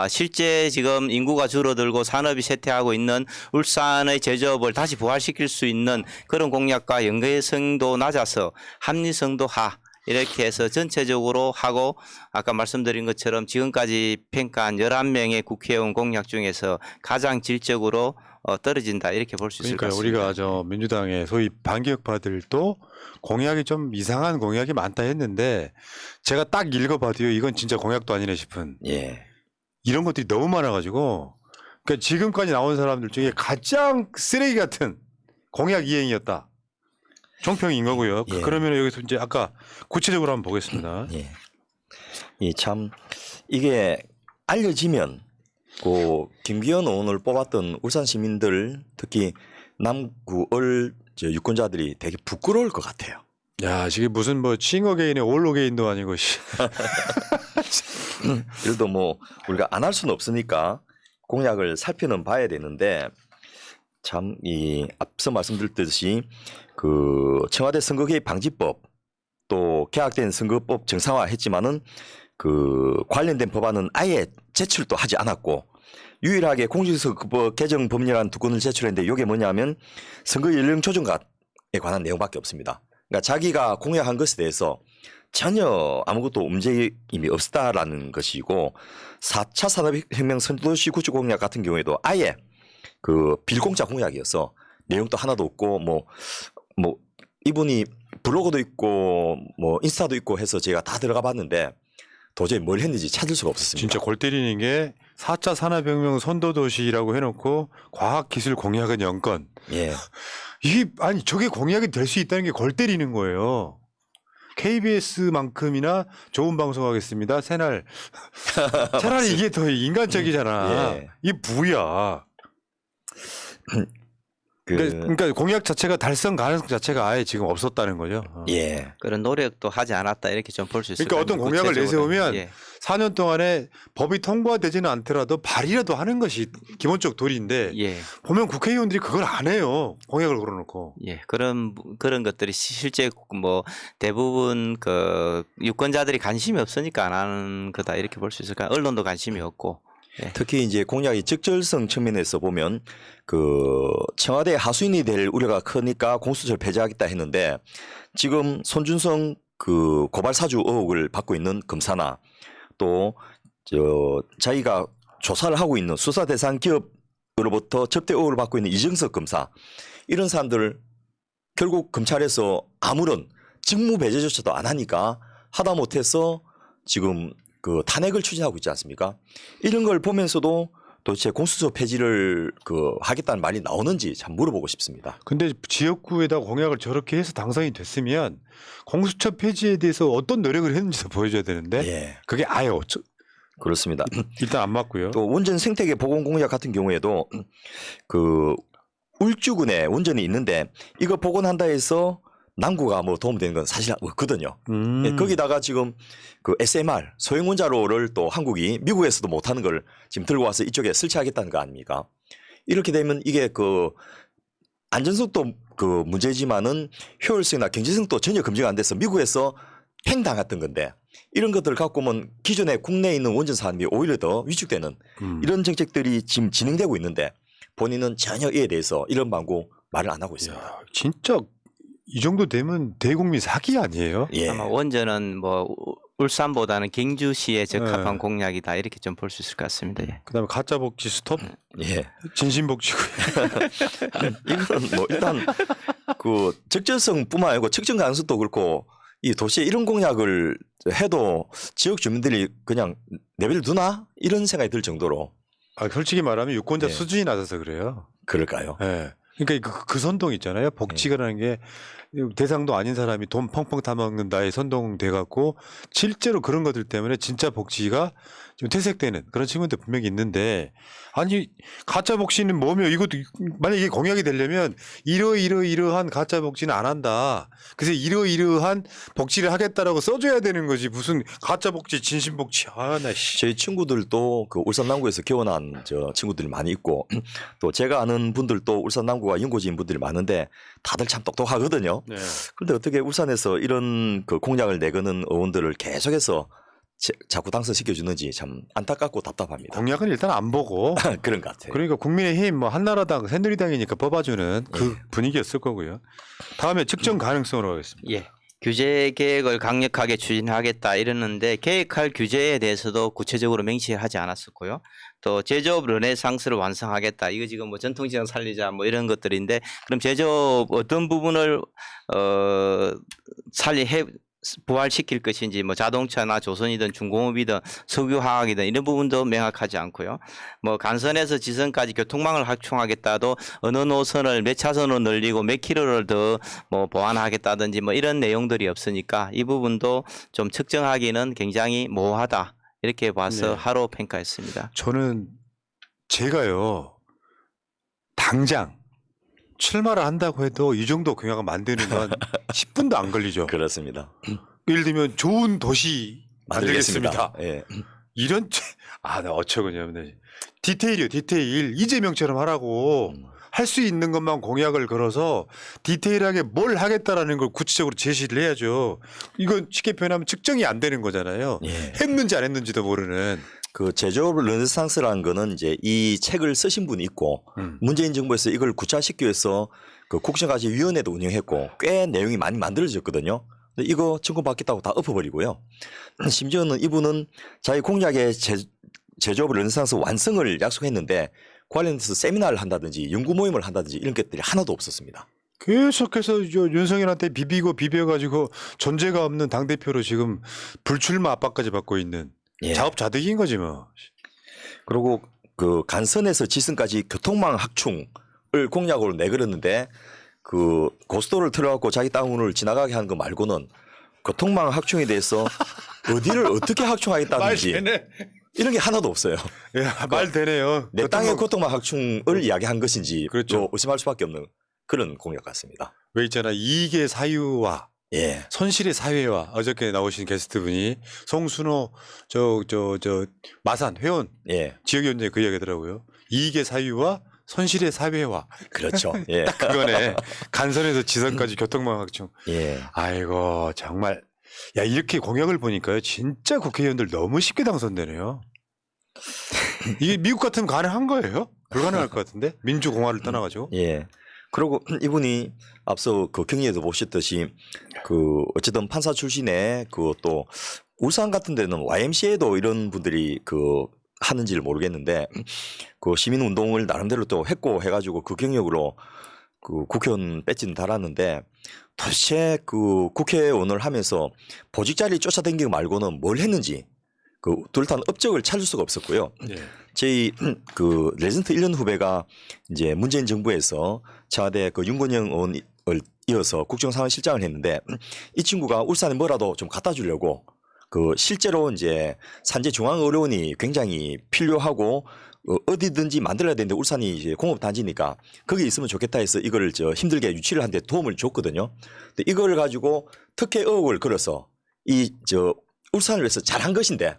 실제 지금 인구가 줄어들고 산업이 쇠퇴하고 있는 울산의 제조업을 다시 부활시킬 수 있는 그런 공약과 연계성도 낮아서 합리성도 하. 이렇게 해서 전체적으로 하고 아까 말씀드린 것처럼 지금까지 평가한 11명의 국회의원 공약 중에서 가장 질적으로 떨어진다 이렇게 볼 수 있을 것 그러니까 같습니다. 우리가 저 민주당의 소위 반기업파들도 공약이 좀 이상한 공약이 많다 했는데 제가 딱 읽어봐도요. 이건 진짜 공약도 아니네 싶은 예, 이런 것들이 너무 많아가지고 그러니까 지금까지 나온 사람들 중에 가장 쓰레기 같은 공약 이행이었다. 총평인 거고요. 예. 그러면 여기서 이제 아까 구체적으로 한번 보겠습니다. 예. 이 참 이게 알려지면 그 김기현 의원을 뽑았던 울산 시민들 특히 남구을 유권자들이 되게 부끄러울 것 같아요. 야, 지금 무슨 뭐 칭어게인의 올로게인도 아니고 씨. 그래도 뭐 우리가 안 할 수는 없으니까 공약을 살펴는 봐야 되는데 참 이 앞서 말씀드렸듯이 그 청와대 선거 개입 방지법 또 개각된 선거법 정상화했지만은 그 관련된 법안은 아예 제출도 하지 않았고 유일하게 공직선거법 개정 법률안 2건을 제출했는데 이게 뭐냐면 선거 연령 조정에 관한 내용밖에 없습니다. 그러니까 자기가 공약한 것에 대해서 전혀 아무것도 움직임이 없다라는 것이고 4차 산업혁명 선도시 구축 공약 같은 경우에도 아예 그 빌공짜 공약이어서 내용도 하나도 없고 뭐 이분이 블로그도 있고 뭐 인스타도 있고 해서 제가 다 들어가 봤는데 도저히 뭘 했는지 찾을 수가 없었습니다. 진짜 골 때리는 게 4차 산업혁명 선도도시라고 해놓고 과학기술 공약은 0건. 예. 이게 아니 저게 공약이 될 수 있다는 게 골 때리는 거예요. KBS만큼이나 좋은 방송하겠습니다. 새날 차라리 이게 더 인간적이잖아. 예. 이게 뭐야? 그러니까 공약 자체가 달성 가능성 자체가 아예 지금 없었다는 거죠. 예. 그런 노력도 하지 않았다 이렇게 좀 볼 수 있을 그러니까 어떤 겁니다. 공약을 구체적으로. 내세우면 예. 4년 동안에 법이 통과되지는 않더라도 발의라도 하는 것이 기본적 도리인데 예. 보면 국회의원들이 그걸 안 해요. 공약을 걸어놓고. 예, 그런 것들이 실제 뭐 대부분 그 유권자들이 관심이 없으니까 안 하는 거다 이렇게 볼 수 있을까요? 언론도 관심이 없고. 예. 특히 이제 공약의 적절성 측면에서 보면 그 청와대 하수인이 될 우려가 크니까 공수처를 폐지하겠다 했는데 지금 손준성 그 고발 사주 의혹을 받고 있는 검사나 또 자기가 조사를 하고 있는 수사 대상 기업으로부터 접대 의혹을 받고 있는 이정석 검사 이런 사람들 결국 검찰에서 아무런 직무 배제조차도 안 하니까 하다 못해서 지금 그 탄핵을 추진하고 있지 않습니까? 이런 걸 보면서도 도대체 공수처 폐지를 하겠다는 말이 나오는지 참 물어보고 싶습니다. 근데 지역구에다 공약을 저렇게 해서 당선이 됐으면 공수처 폐지에 대해서 어떤 노력을 했는지도 보여줘야 되는데 예, 그게 아예 그렇습니다. 일단 안 맞고요. 또 원전 생태계 보건 공약 같은 경우에도 그 울주군에 원전이 있는데 이거 복원한다 해서 남구가 뭐 도움되는 건 사실 없거든요. 예, 거기다가 지금 그 SMR 소형 원자로를 또 한국이 미국에서도 못하는 걸 지금 들고 와서 이쪽에 설치하겠다는 거 아닙니까? 이렇게 되면 이게 그 안전성도 그 문제지만은 효율성이나 경제성도 전혀 검증 안 돼서 미국에서 팽당했던 건데 이런 것들을 갖고 오면 기존에 국내에 있는 원전 산업이 오히려 더 위축되는 이런 정책들이 지금 진행되고 있는데 본인은 전혀 이에 대해서 이런 방구 말을 안 하고 있습니다. 야, 진짜 이 정도 되면 대국민 사기 아니에요? 예. 아마 원전은 뭐 울산보다는 경주시에 적합한 네. 공약이다 이렇게 좀 볼 수 있을 것 같습니다. 예. 그다음에 가짜 복지 스톱, 예. 진심 복지고. 이거는 뭐 일단 그 적절성뿐만 아니고 측정 가능성도 그렇고 이 도시에 이런 공약을 해도 지역 주민들이 그냥 내버려 두나 이런 생각이 들 정도로 아, 솔직히 말하면 유권자 네. 수준이 낮아서 그래요. 그럴까요? 예. 그러니까 그 선동 있잖아요. 복지가라는 게 대상도 아닌 사람이 돈 펑펑 타먹는다에 선동돼 갖고 실제로 그런 것들 때문에 진짜 복지가 좀 퇴색되는 그런 측면도 분명히 있는데 아니 가짜 복지는 뭐며 이것도 만약 이게 공약이 되려면 이러한 가짜 복지는 안 한다. 그래서 이러한 복지를 하겠다라고 써줘야 되는 거지 무슨 가짜 복지 진심 복지 아나 씨. 저희 친구들도 그 울산 남구에서 개원한 저 친구들이 많이 있고 또 제가 아는 분들도 울산 남구가 연고지인 분들이 많은데 다들 참 똑똑하거든요. 네. 그런데 어떻게 울산에서 이런 그 공약을 내거는 의원들을 계속해서 자꾸 당선시켜 주는지 참 안타깝고 답답합니다. 공약은 일단 안 보고 그런 것 같아요. 그러니까 국민의힘 뭐 한나라당 새누리당이니까 뽑아주는 그 예. 분위기였을 거고요. 다음에 측정 가능성으로 가겠습니다. 예. 규제 계획을 강력하게 추진하겠다 이러는데 계획할 규제에 대해서도 구체적으로 명시하지 않았었고요. 또 제조업 르네상스를 완성하겠다. 이거 지금 뭐 전통시장 살리자 뭐 이런 것들인데 그럼 제조업 어떤 부분을 부활시킬 것인지 뭐 자동차나 조선이든 중공업이든 석유화학이든 이런 부분도 명확하지 않고요. 뭐 간선에서 지선까지 교통망을 확충하겠다도 어느 노선을 몇 차선으로 늘리고 몇 킬로를 더 뭐 보완하겠다든지 뭐 이런 내용들이 없으니까 이 부분도 좀 측정하기는 굉장히 모호하다 이렇게 봐서 네. 하로 평가했습니다. 저는 제가요 당장 출마를 한다고 해도 이 정도 공약을 만드는 건 10분도 안 걸리죠. 그렇습니다. 예를 들면 좋은 도시 만들겠습니다. 예. 이런 나 어처구니 없네. 디테일이요 디테일 이재명처럼 하라고 할 수 있는 것만 공약을 걸어서 디테일하게 뭘 하겠다라는 걸 구체적으로 제시를 해야죠. 이건 쉽게 표현하면 측정이 안 되는 거잖아요. 예. 했는지 안 했는지도 모르는. 그 제조업 르네상스라는 거는 이제 이 책을 쓰신 분이 있고 문재인 정부에서 이걸 구체화시키기 위해서 그 국정가치위원회도 운영했고 꽤 내용이 많이 만들어졌거든요. 근데 이거 청구받겠다고 다 엎어버리고요. 심지어는 이분은 자기 공약의 제조업 르네상스 완성을 약속했는데 관련해서 세미나를 한다든지 연구 모임을 한다든지 이런 것들이 하나도 없었습니다. 계속해서 윤석열한테 비비고 비벼가지고 존재가 없는 당대표로 지금 불출마 압박까지 받고 있는 예. 자업자득인 거지 뭐. 그리고 그 간선에서 지선까지 교통망 확충을 공약으로 내걸었는데 그 고속도로를 틀어갖고 자기 땅을 지나가게 하는 거 말고는 교통망 확충에 대해서 어디를 어떻게 확충하겠다는지 이런 게 하나도 없어요. 야, 말 되네요. 내 땅의 교통망 확충을 이야기한 것인지 그렇죠. 의심할 수밖에 없는 그런 공약 같습니다. 왜 있잖아 이익의 사유와 예, 손실의 사회와 어저께 나오신 게스트분이 송순호 저 마산 회원 예, 지역위원장이 그 이야기하더라고요. 이익의 사유와 손실의 사회화. 그렇죠. 예, 그거네. 간선에서 지선까지 교통망 확충. 예, 아이고 정말 야 이렇게 공약을 보니까요 진짜 국회의원들 너무 쉽게 당선되네요. 이게 미국 같으면 가능한 거예요? 불가능할 것 같은데 민주공화를 떠나가지고. 예. 그리고 이분이 앞서 그 경위에도 보셨듯이 그 어쨌든 판사 출신의 그 또 울산 같은 데는 YMCA도 이런 분들이 그 하는지를 모르겠는데 그 시민 운동을 나름대로 또 했고 해가지고 그 경력으로 그 국회의원 배지는 달았는데 도대체 그 국회의원을 하면서 보직 자리 쫓아다니기 말고는 뭘 했는지 그 뚜렷한 업적을 찾을 수가 없었고요. 예. 저희 그 레전트 1년 후배가 이제 문재인 정부에서 청와대 그 윤건영 의원을 이어서 국정상황실장을 했는데 이 친구가 울산에 뭐라도 좀 갖다 주려고 그 실제로 이제 산재중앙의료원이 굉장히 필요하고 어디든지 만들어야 되는데 울산이 이제 공업단지니까 거기 있으면 좋겠다 해서 이걸 저 힘들게 유치를 하는데 도움을 줬거든요. 근데 이걸 가지고 특혜 의혹을 걸어서 이 저 울산을 위해서 잘한 것인데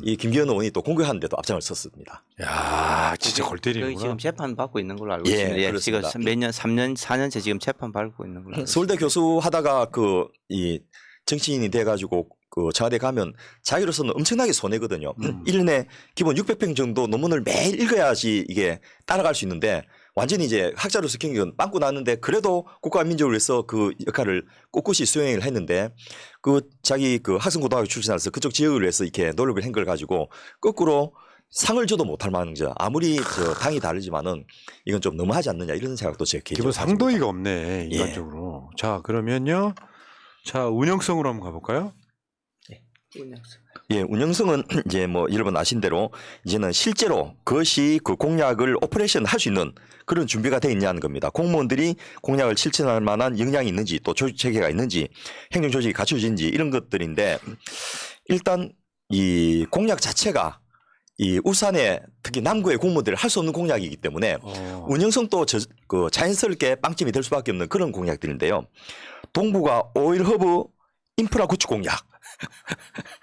이 김기현 의원이 또 공격하는데도 앞장을 섰습니다. 야 진짜 골 거의 때리는구나. 지금 재판 받고 있는 걸로 알고 예, 있습니다. 예, 지금 그렇습니다. 몇 년, 3년, 4년째 지금 재판 받고 있는 걸로 알고 있습니다. 서울대 교수 하다가 그 이 정치인이 돼가지고 그 청와대 가면 자기로서는 엄청나게 손해거든요. 1년에 기본 600평 정도 논문을 매일 읽어야지 이게 따라갈 수 있는데 완전히 이제 학자로서 경력은 빵꾸 났는데 그래도 국가 민족을 위해서 그 역할을 꿋꿋이 수행을 했는데 그 자기 그 학생고등학교 출신으로서 그쪽 지역을 위해서 이렇게 노력을 한 걸 가지고 거꾸로 상을 줘도 못할 만한 거 아무리 저 당이 다르지만은 이건 좀 너무하지 않느냐 이런 생각도 제 기본 개인적으로 상도이가 없네 예. 인간적으로. 자 그러면요. 자 운영성으로 한번 가볼까요? 예, 운영성은 이제 뭐 여러분 아신 대로 이제는 실제로 그것이 그 공약을 오퍼레이션 할 수 있는 그런 준비가 돼 있냐는 겁니다. 공무원들이 공약을 실천할 만한 역량이 있는지 또 조직 체계가 있는지 행정 조직이 갖춰진지 이런 것들인데 일단 이 공약 자체가 이 울산의 특히 남구의 공무원들이 할 수 없는 공약이기 때문에 운영성도 그 자연스럽게 빵점이 될 수밖에 없는 그런 공약들인데요. 동부가 오일 허브 인프라 구축 공약.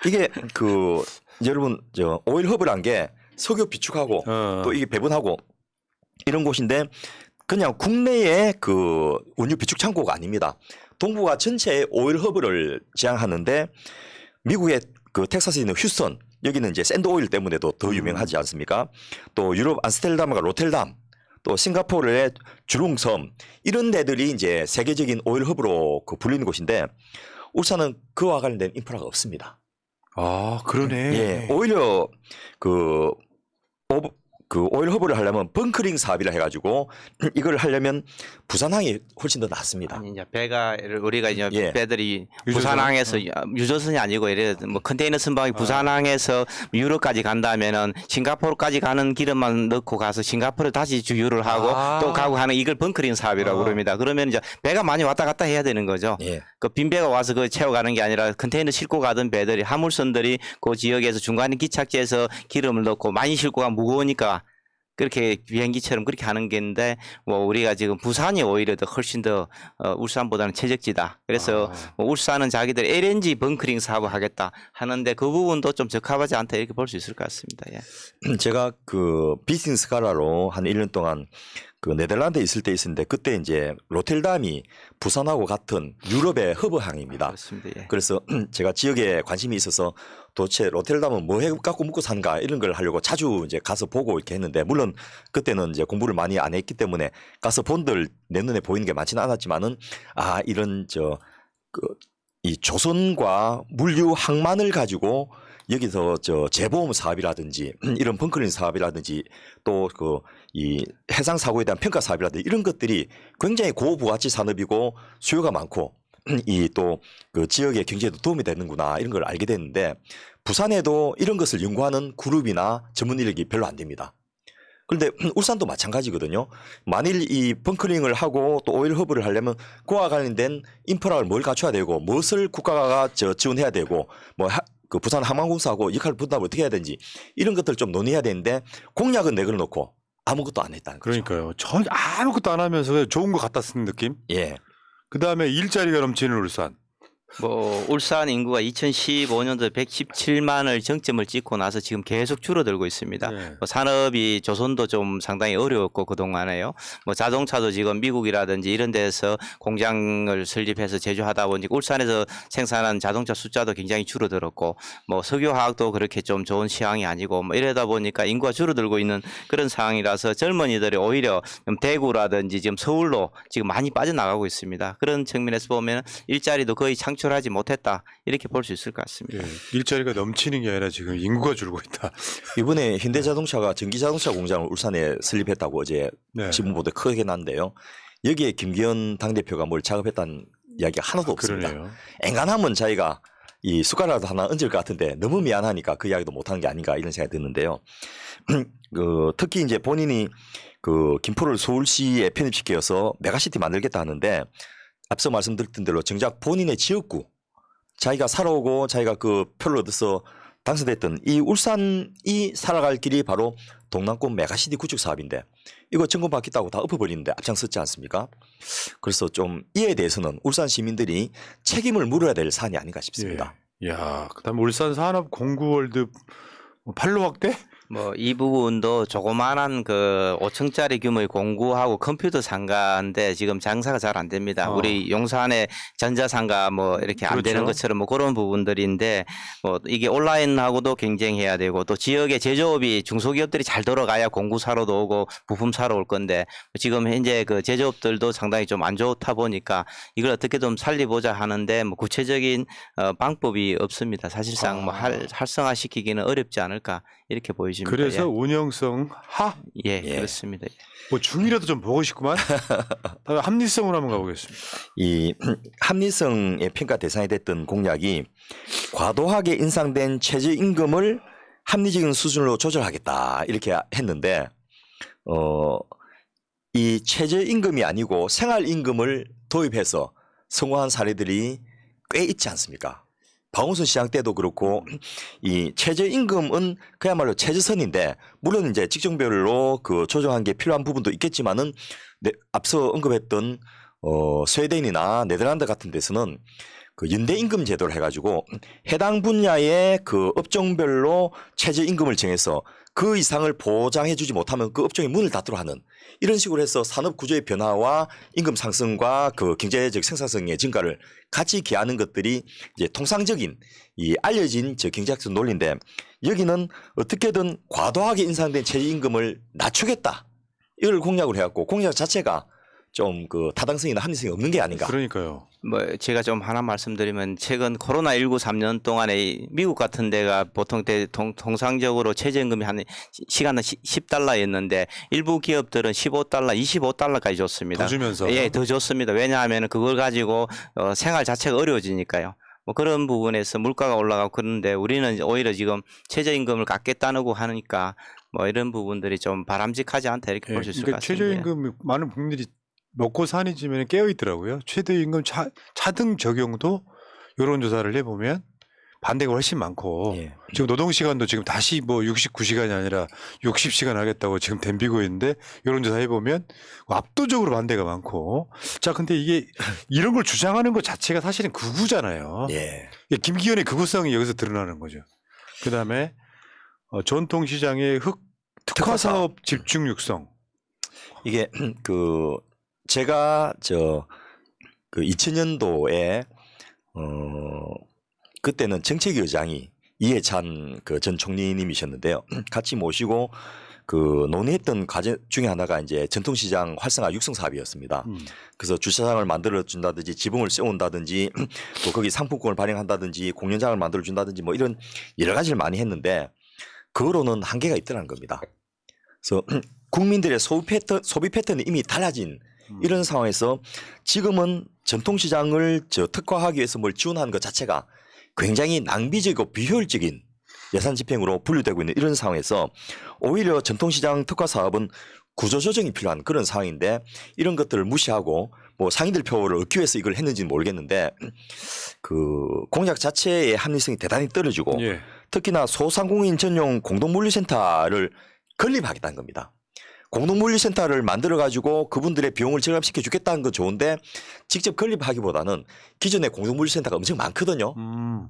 이게 그 여러분 저 오일 허브란 게 석유 비축하고 또 이게 배분하고 이런 곳인데 그냥 국내의 그 원유 비축 창고가 아닙니다. 동부가 전체의 오일 허브를 지향하는데 미국의 그 텍사스에 있는 휴스턴 여기는 이제 샌드 오일 때문에도 더 유명하지 않습니까? 또 유럽 암스테르담과 로텔담 또 싱가포르의 주룽섬 이런 데들이 이제 세계적인 오일 허브로 그 불리는 곳인데 울산은 그와 관련된 인프라가 없습니다. 아 그러네. 예, 오히려 그 오일 허브를 하려면 벙커링 사업이라 해가지고 이걸 하려면 부산항이 훨씬 더 낫습니다. 아니 이제 배가 우리가 이제 예. 배들이 유조선? 부산항에서 유조선이 아니고 이래 뭐 컨테이너 선박이 부산항에서 유럽까지 간다면은 싱가포르까지 가는 기름만 넣고 가서 싱가포르 다시 주유를 하고 또 가고 하는 이걸 벙커링 사업이라고 그럽니다. 그러면 이제 배가 많이 왔다 갔다 해야 되는 거죠. 예. 그 빈 배가 와서 그 채워가는 게 아니라 컨테이너 싣고 가던 배들이 화물선들이 그 지역에서 중간에 기착지에서 기름을 넣고 많이 싣고 가 무거우니까 그렇게 비행기처럼 그렇게 하는 게인데 뭐 우리가 지금 부산이 오히려 더 훨씬 더 울산보다는 최적지다. 그래서 뭐 울산은 자기들 LNG 벙커링 사업을 하겠다 하는데 그 부분도 좀 적합하지 않다 이렇게 볼 수 있을 것 같습니다. 예. 제가 그 비즈니스 가라로 한 1년 동안 그 네덜란드에 있을 때 있었는데 그때 이제 로텔담이 부산하고 같은 유럽의 허브항입니다. 그렇습니다. 예. 그래서 제가 지역에 관심이 있어서 도대체 로텔담은 뭐 해갖고 먹고 사는가 이런 걸 하려고 자주 이제 가서 보고 이렇게 했는데 물론 그때는 이제 공부를 많이 안 했기 때문에 가서 본들 내 눈에 보이는 게 많지는 않았지만은 아 이런 이 조선과 물류 항만을 가지고 여기서 재보험 사업이라든지 이런 벙커링 사업이라든지 또 이 해상 사고에 대한 평가 사업이라든지 이런 것들이 굉장히 고부가치 산업이고 수요가 많고 이 또 그 지역의 경제에도 도움이 되는구나 이런 걸 알게 됐는데 부산에도 이런 것을 연구하는 그룹이나 전문 인력이 별로 안 됩니다. 그런데 울산도 마찬가지거든요. 만일 이 벙커링을 하고 또 오일 허브를 하려면 그와 관련된 인프라를 뭘 갖춰야 되고 무엇을 국가가 지원해야 되고 그 부산 항만공사하고 역할을 분담을 어떻게 해야 되는지 이런 것들 좀 논의해야 되는데 공약은 내걸어놓고 아무것도 안 했다는 거죠. 그러니까요. 전 아무것도 안 하면서 그냥 좋은 거 갖다 쓰는 느낌. 예. 그다음에 일자리가 넘치는 울산. 뭐 울산 인구가 2015년도에 117만을 정점을 찍고 나서 지금 계속 줄어들고 있습니다. 네. 뭐 산업이 조선도 좀 상당히 어려웠고 그동안에요. 뭐 자동차도 지금 미국이라든지 이런 데서 공장을 설립해서 제조하다 보니 울산에서 생산한 자동차 숫자도 굉장히 줄어들었고 뭐 석유화학도 그렇게 좀 좋은 시황이 아니고 뭐 이러다 보니까 인구가 줄어들고 있는 그런 상황이라서 젊은이들이 오히려 대구라든지 지금 서울로 지금 많이 빠져나가고 있습니다. 그런 측면에서 보면 일자리도 거의 창출하지 못했다 이렇게 볼 수 있을 것 같습니다. 예, 일자리가 넘치는 게 아니라 지금 인구가 줄고 있다. 이번에 현대자동차가 전기자동차 공장을 울산에 설립했다고 어제 네. 신문 보도 크게 났는데요. 여기에 김기현 당대표가 뭘 작업했다는 이야기가 하나도 없습니다. 그러네요. 앵간하면 자기가 이 숟가락도 하나 얹을 것 같은데 너무 미안하니까 그 이야기도 못하는 게 아닌가 이런 생각이 드는데요. 특히 이제 본인이 그 김포를 서울시에 편입시켜서 메가시티 만들겠다 하는데 앞서 말씀드렸던 대로 정작 본인의 지역구 자기가 살아오고 자기가 그 표를 얻어서 당선됐던 이 울산이 살아갈 길이 바로 동남권 메가시티 구축 사업인데 이거 정권 바뀌었다고 다 엎어버리는데 앞장섰지 않습니까? 그래서 좀 이에 대해서는 울산 시민들이 책임을 물어야 될 사안이 아닌가 싶습니다. 예. 야, 그다음 울산 산업 공구월드 판로 확대? 뭐 이 부분도 조그마한 그 5층짜리 규모의 공구하고 컴퓨터 상가인데 지금 장사가 잘 안 됩니다. 우리 용산의 전자상가 뭐 이렇게 안 되는 그렇죠. 것처럼 뭐 그런 부분들인데 뭐 이게 온라인하고도 경쟁해야 되고 또 지역의 제조업이 중소기업들이 잘 돌아가야 공구 사러도 오고 부품 사러 올 건데 지금 현재 그 제조업들도 상당히 좀 안 좋다 보니까 이걸 어떻게 좀 살리보자 하는데 뭐 구체적인 방법이 없습니다. 사실상 뭐 활성화시키기는 어렵지 않을까 이렇게 보여집니다. 그래서 예. 운영성 하? 예, 예. 그렇습니다. 뭐 중이라도 좀 보고 싶구만. 다음에 합리성으로 한번 가보겠습니다. 이 합리성의 평가 대상이 됐던 공약이 과도하게 인상된 최저임금을 합리적인 수준으로 조절하겠다 이렇게 했는데 이 최저임금이 아니고 생활임금을 도입해서 성공한 사례들이 꽤 있지 않습니까? 박원순 시장 때도 그렇고 이 최저임금은 그야말로 최저선인데 물론 이제 직종별로 그 조정한 게 필요한 부분도 있겠지만은 앞서 언급했던 스웨덴이나 네덜란드 같은 데서는 그 연대임금 제도를 해가지고 해당 분야의 그 업종별로 최저임금을 정해서 그 이상을 보장해주지 못하면 그 업종이 문을 닫도록 하는 이런 식으로 해서 산업 구조의 변화와 임금 상승과 그 경제적 생산성의 증가를 같이 기하는 것들이 이제 통상적인 이 알려진 경제학적 논리인데 여기는 어떻게든 과도하게 인상된 최저임금을 낮추겠다 이걸 공약을 해갖고 공약 자체가 좀 그 타당성이나 합리성이 없는 게 아닌가. 그러니까요. 뭐 제가 좀 하나 말씀드리면 최근 코로나19 3년 동안에 미국 같은 데가 보통 통상적으로 최저임금이 한 시간은 10달러였는데 일부 기업들은 15달러, 25달러까지 줬습니다. 더 주면서. 예, 더 줬습니다. 왜냐하면 그걸 가지고 생활 자체가 어려워지니까요. 뭐 그런 부분에서 물가가 올라가고 그러는데 우리는 오히려 지금 최저임금을 깎겠다고 하니까 뭐 이런 부분들이 좀 바람직하지 않다 이렇게 볼 수 있을 것 그러니까 같습니다. 최저임금 많은 국민들이 먹고 사는 집에는 깨어 있더라고요. 최저임금 차등 적용도 이런 조사를 해보면 반대가 훨씬 많고 예. 지금 노동 시간도 지금 다시 뭐 69시간이 아니라 60시간 하겠다고 지금 덤비고 있는데 이런 조사 해보면 압도적으로 반대가 많고 자 근데 이게 이런 걸 주장하는 것 자체가 사실은 극우잖아요. 예. 김기현의 극우성이 여기서 드러나는 거죠. 그다음에 전통시장의 특화사업 집중 육성 이게 그 제가 그 2000년도에 그때는 정책위 의장이 이해찬 그 전 총리님이셨는데요. 같이 모시고 그 논의했던 과제 중에 하나가 이제 전통시장 활성화 육성 사업이었습니다. 그래서 주차장을 만들어 준다든지 지붕을 세운다든지 또 거기 상품권을 발행한다든지 공연장을 만들어 준다든지 뭐 이런 여러 가지를 많이 했는데 그거로는 한계가 있더라는 겁니다. 그래서 국민들의 소비 패턴이 이미 달라진 이런 상황에서 지금은 전통시장을 특화하기 위해서 뭘 지원하는 것 자체가 굉장히 낭비적이고 비효율적인 예산 집행으로 분류되고 있는 이런 상황에서 오히려 전통시장 특화 사업은 구조조정이 필요한 그런 상황인데 이런 것들을 무시하고 뭐 상인들 표를 얻기 위해서 이걸 했는지는 모르겠는데 그 공약 자체의 합리성이 대단히 떨어지고 예. 특히나 소상공인 전용 공동물류센터를 건립하겠다는 겁니다. 공동물류센터를 만들어가지고 그분들의 비용을 절감시켜 주겠다는 건 좋은데 직접 건립하기보다는 기존에 공동물류센터가 엄청 많거든요.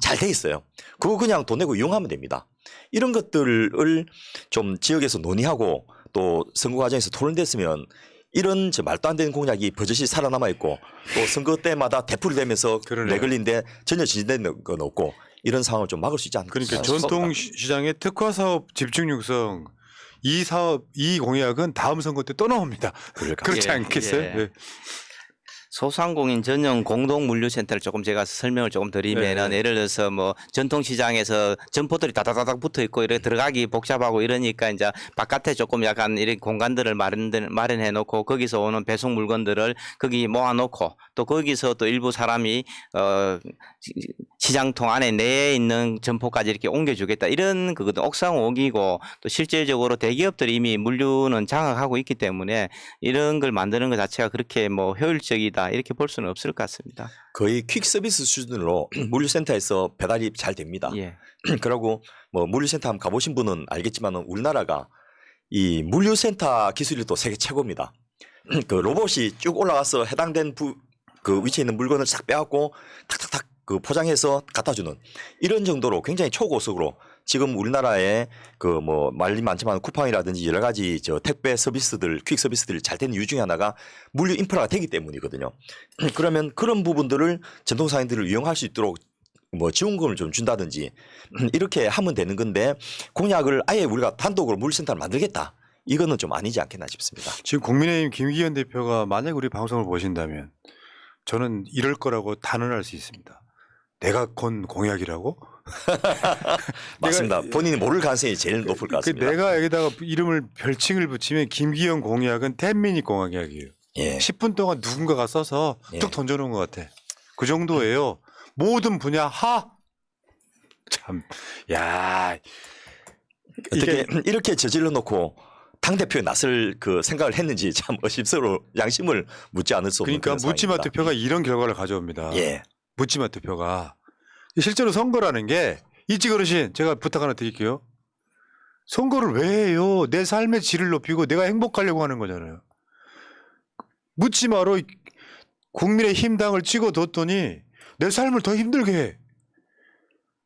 잘 돼 있어요. 그거 그냥 돈 내고 이용하면 됩니다. 이런 것들을 좀 지역에서 논의하고 또 선거 과정에서 토론됐으면 이런 말도 안 되는 공약이 버젓이 살아남아 있고 또 선거 때마다 되풀이 되면서 그러네요. 내걸린데 전혀 진전된 건 없고 이런 상황을 좀 막을 수 있지 않을까 그러니까 싶습니다. 전통시장의 특화 사업 집중 육성 이 사업 이 공약은 다음 선거 때 또 나옵니다. 그렇지 예, 않겠어요? 예. 네. 소상공인 전용 공동 물류센터를 조금 제가 설명을 조금 드리면은 네. 예를 들어서 뭐 전통시장에서 점포들이 다다다닥 붙어 있고 이렇게 들어가기 복잡하고 이러니까 이제 바깥에 조금 약간 이런 공간들을 마련해 놓고 거기서 오는 배송 물건들을 거기 모아 놓고 또 거기서 또 일부 사람이 시장통 안에 내에 있는 점포까지 이렇게 옮겨주겠다 이런 그거든 옥상 옥이고 또 실질적으로 대기업들이 이미 물류는 장악하고 있기 때문에 이런 걸 만드는 것 자체가 그렇게 뭐 효율적이다 이렇게 볼 수는 없을 것 같습니다. 거의 퀵 서비스 수준으로 물류센터에서 배달이 잘 됩니다. 예. 그리고 뭐 물류센터 한번 가보신 분은 알겠지만 우리나라가 이 물류센터 기술이 또 세계 최고입니다. 그 로봇이 쭉 올라가서 해당된 그 위치에 있는 물건을 싹 빼갖고 탁탁탁 그 포장해서 갖다 주는 이런 정도로 굉장히 초고속으로 지금 우리나라에 그 뭐 말이 많지만 쿠팡이라든지 여러 가지 택배 서비스들 퀵 서비스들이 잘 되는 이유 중에 하나가 물류 인프라가 되기 때문이거든요. 그러면 그런 부분들을 전통상인들을 이용할 수 있도록 뭐 지원금을 좀 준다든지 이렇게 하면 되는 건데 공약을 아예 우리가 단독으로 물류센터를 만들겠다. 이거는 좀 아니지 않겠나 싶습니다. 지금 국민의힘 김기현 대표가 만약 우리 방송을 보신다면 저는 이럴 거라고 단언할 수 있습니다. 내가 건 공약이라고? 맞습니다. 본인이 모를 가능성이 제일 높을 것 같습니다. 내가 여기다가 이름을 별칭을 붙이면 김기현 공약은 10미닛 공약이에요. 예. 10분 동안 누군가가 써서 예. 뚝 던져놓은 것 같아. 그 정도예요. 모든 분야 참, 야 어떻게 이렇게 저질러 놓고 당 대표에 나설 그 생각을 했는지 참 의심스러워 양심을 묻지 않을 수 없는 그러니까 그런 묻지마 상황입니다. 투표가 이런 결과를 가져옵니다. 예. 묻지마 투표가 실제로 선거라는 게 일찍 어르신 제가 부탁 하나 드릴게요. 선거를 왜 해요? 내 삶의 질을 높이고 내가 행복하려고 하는 거잖아요. 묻지마로 국민의힘 당을 찍어뒀더니 내 삶을 더 힘들게 해.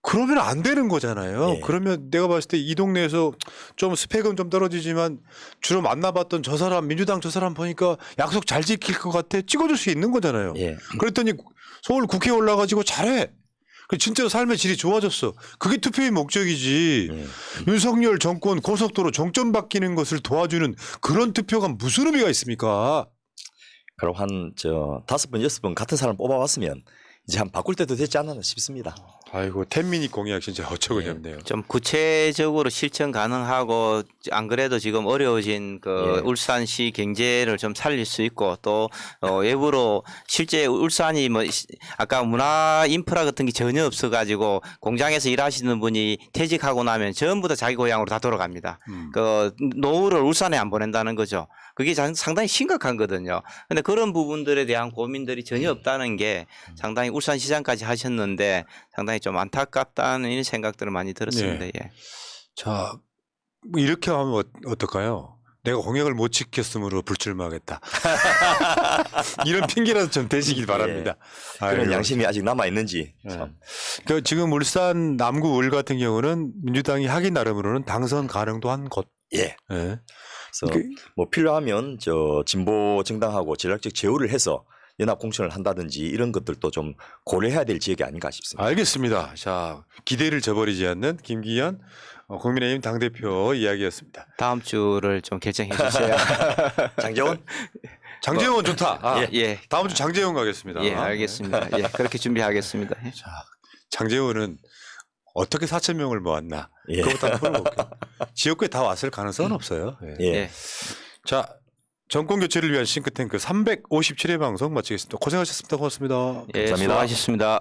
그러면 안 되는 거잖아요. 예. 그러면 내가 봤을 때 이 동네에서 좀 스펙은 좀 떨어지지만 주로 만나봤던 저 사람 민주당 저 사람 보니까 약속 잘 지킬 것 같아 찍어줄 수 있는 거잖아요. 예. 그랬더니 서울 국회에 올라가지고 잘해. 진짜로 삶의 질이 좋아졌어. 그게 투표의 목적이지. 윤석열 정권 고속도로 정점 바뀌는 것을 도와주는 그런 투표가 무슨 의미가 있습니까? 그럼 한 5번 6번 같은 사람 뽑아왔으면 이제 한 바꿀 때도 되지 않았나 싶습니다. 아이고 10미닛 공약 진짜 어처구니 예. 없네요. 좀 구체적으로 실천 가능하고 안 그래도 지금 어려워진 그 예. 울산시 경제를 좀 살릴 수 있고 또 외부로 실제 울산이 뭐 아까 문화 인프라 같은 게 전혀 없어 가지고 공장에서 일하시는 분이 퇴직하고 나면 전부 다 자기 고향으로 다 돌아갑니다. 그 노후를 울산에 안 보낸다는 거죠. 그게 상당히 심각한 거든요. 근데 그런 부분들에 대한 고민들이 전혀 없다는 게 상당히 울산시장까지 하셨는데 상당히 좀 안타깝다는 이런 생각들을 많이 들었습니다. 네. 예. 자, 뭐 이렇게 하면 어떨까요? 내가 공약을 못 지켰으므로 불출마하겠다. 이런 핑계라도 좀 대시길 바랍니다. 그런 아이고. 양심이 아직 남아 있는지 네. 참. 그 지금 울산 남구 을 같은 경우는 민주당이 하기 나름으로는 당선 가능도 한 곳. 예. 예. 그래서 뭐 필요하면 저 진보 정당하고 전략적 제휴를 해서 연합 공천을 한다든지 이런 것들도 좀 고려해야 될 지역이 아닌가 싶습니다. 알겠습니다. 자, 기대를 저버리지 않는 김기현 국민의힘 당대표 이야기였습니다. 다음 주를 좀 결정해 주세요. 장재원? 장재원 좋다. 아, 예. 다음 주 장재원 가겠습니다. 예, 알겠습니다. 예, 그렇게 준비하겠습니다. 예. 자, 장재원은 어떻게 4천 명을 모았나? 예. 그것부터 한번 풀어볼게요. 지역구에 다 왔을 가능성은 없어요. 예. 예. 예. 자, 정권 교체를 위한 싱크탱크 357회 방송 마치겠습니다. 고생하셨습니다. 고맙습니다. 예, 감사합니다. 수고하셨습니다.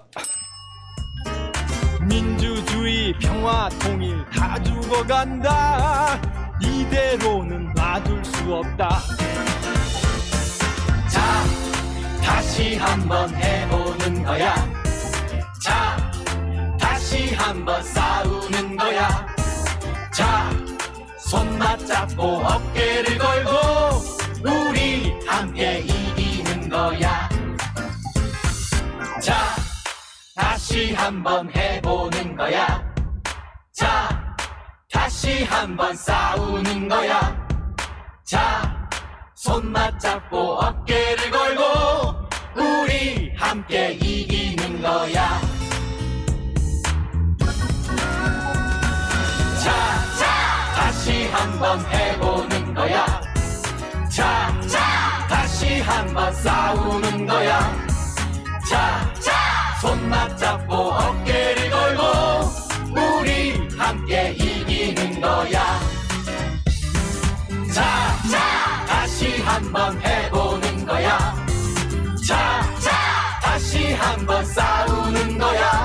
민주주의 평화 통일 다 죽어간다 이대로는 놔둘 수 없다 자 다시 한번 해보는 거야 자 다시 한번 싸우는 거야 자 손 맞잡고 어깨를 걸고 우리 함께 이기는 거야 자 다시 한번 해보는 거야. 자, 다시 한번 싸우는 거야. 자, 손 맞잡고 어깨를 걸고 우리 함께 이기는 거야. 자, 다시 한번 해보는 거야. 자, 다시 한번 싸우는 거야. 자, 손 맞잡고 어깨를 걸고 우리 함께 이기는 거야 자 다시 한번 해보는 거야 자 다시 한번 싸우는 거야